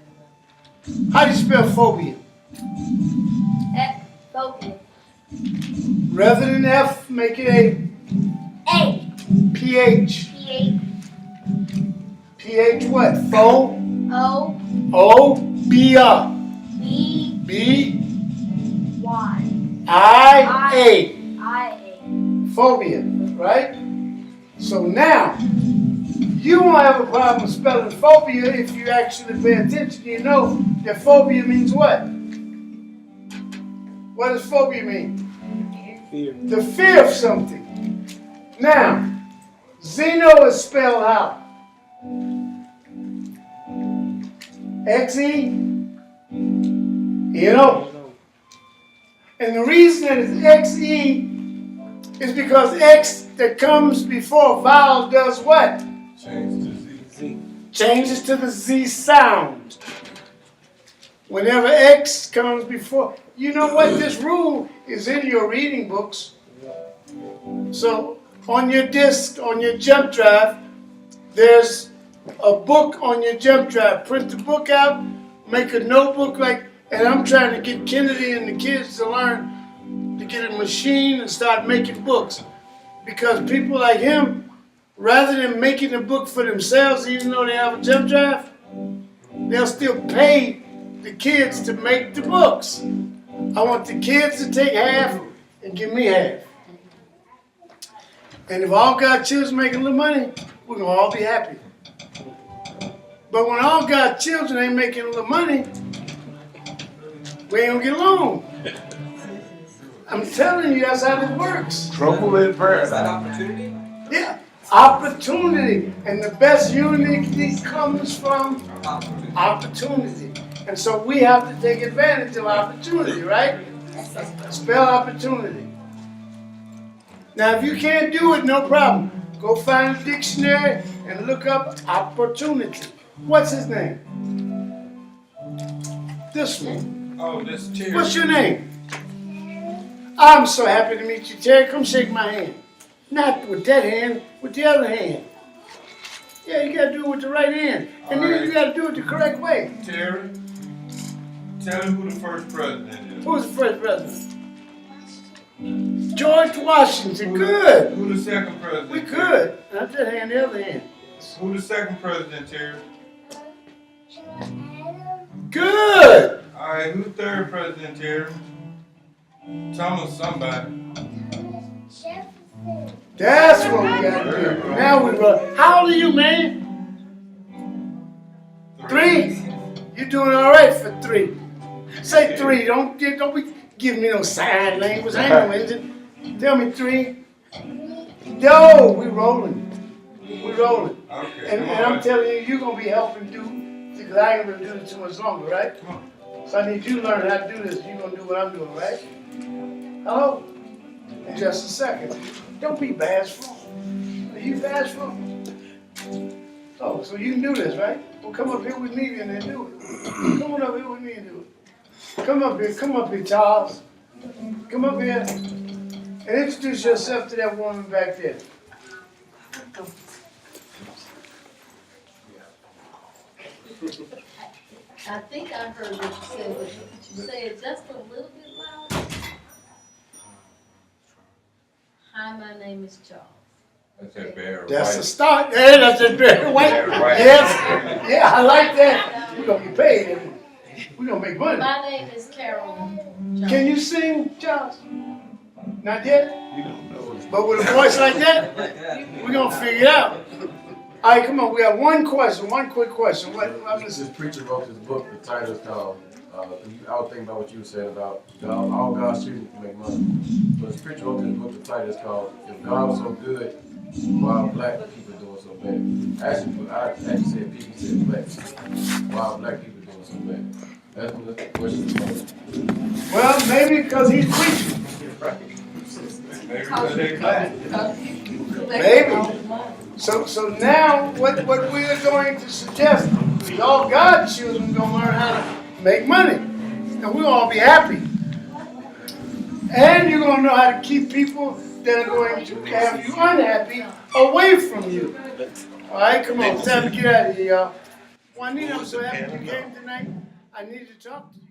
How do you spell phobia? Phobia. Rather than F, make it A. PH. P-H. PH what? Pho? O. O. B-R. B. B. Y. I-A. I-A. Phobia, right? So now, you won't have a problem spelling phobia if you actually pay attention. You know that phobia means what? What does phobia mean? Fear. The fear of something. Now, xeno is spelled how? X-E? N-O. And the reason that it's X-E is because X that comes before a vowel does what? Change to Z. Changes to the Z sound. Whenever X comes before, you know what? This rule is in your reading books. So on your disk, on your jump drive, there's a book on your jump drive. Print the book out, make a notebook and I'm trying to get Kennedy and the kids to learn to get a machine and start making books. Because people like him, rather than making a book for themselves, even though they have a jump drive, they'll still pay the kids to make the books. I want the kids to take half and give me half. And if all God's children make a little money, we're going to all be happy. But when all God's children ain't making a little money, we ain't going to get along. I'm telling you, that's how this works. Trouble in Is that paradise. opportunity? Yeah, opportunity. And the best unity comes from opportunity. And so we have to take advantage of opportunity, right? Spell opportunity. Now, if you can't do it, no problem. Go find a dictionary and look up opportunity. What's his name? This one. Oh, this chair. What's your name? I'm so happy to meet you, Terry. Come shake my hand. Not with that hand, with the other hand. Yeah, you gotta do it with the right hand. And then you gotta do it the correct way. Terry, tell him who the first president is. Who's the first president? George Washington. Good. Who the second president? We could. Not that hand, the other hand. Who the second president, Terry? Good. All right, who the third president, Terry? Thomas somebody. That's what we gotta do. Now we run. How old are you, man? 3. You're doing all right for 3. Say 3. Don't be giving me no sign language. I ain't no engine. Tell me 3. Yo, we rolling. We rolling. Okay. And I'm telling you, you're gonna be helping do because I ain't gonna do it too much longer, right? So I need you to learn how to do this. You're gonna do what I'm doing, right? Hello? In just a second. Don't be bashful. Are you bashful? Oh, so you can do this, right? Well, come up here with me and then do it. Come on up here with me and do it. Come up here, Charles. Come up here and introduce yourself to that woman back there. I think I heard what you said, but could you say it just a little bit louder? Hi, my name is Charles. That's that Barry That's White. a start. Yeah, that's a Barry White. Barry White. Yes. Yeah, I like that. We're going to get paid. We're going to make money. My name is Carolyn. Can you sing, Charles? Not yet? You don't know. But with a voice like that, we're going to figure it out. All right, come on. We have one question, one quick question. This preacher wrote this book. The title is called, I was thinking about what you said about God, all God's children can make money. But this preacher wrote this book. The title is called, If God Was So Good, Why black people doing so bad? Actually, I actually said people said black people. Why black people doing so bad? That's what the question is about. Well, maybe because he's preaching. Maybe because they black. Maybe. So now what we are going to suggest is all God's children are going to learn how to make money. And we'll all be happy. And you're going to know how to keep people that are going to have you unhappy away from you. All right, come on. It's time to get out of here, y'all. Juanita, I'm so happy you came tonight. I need to talk to you.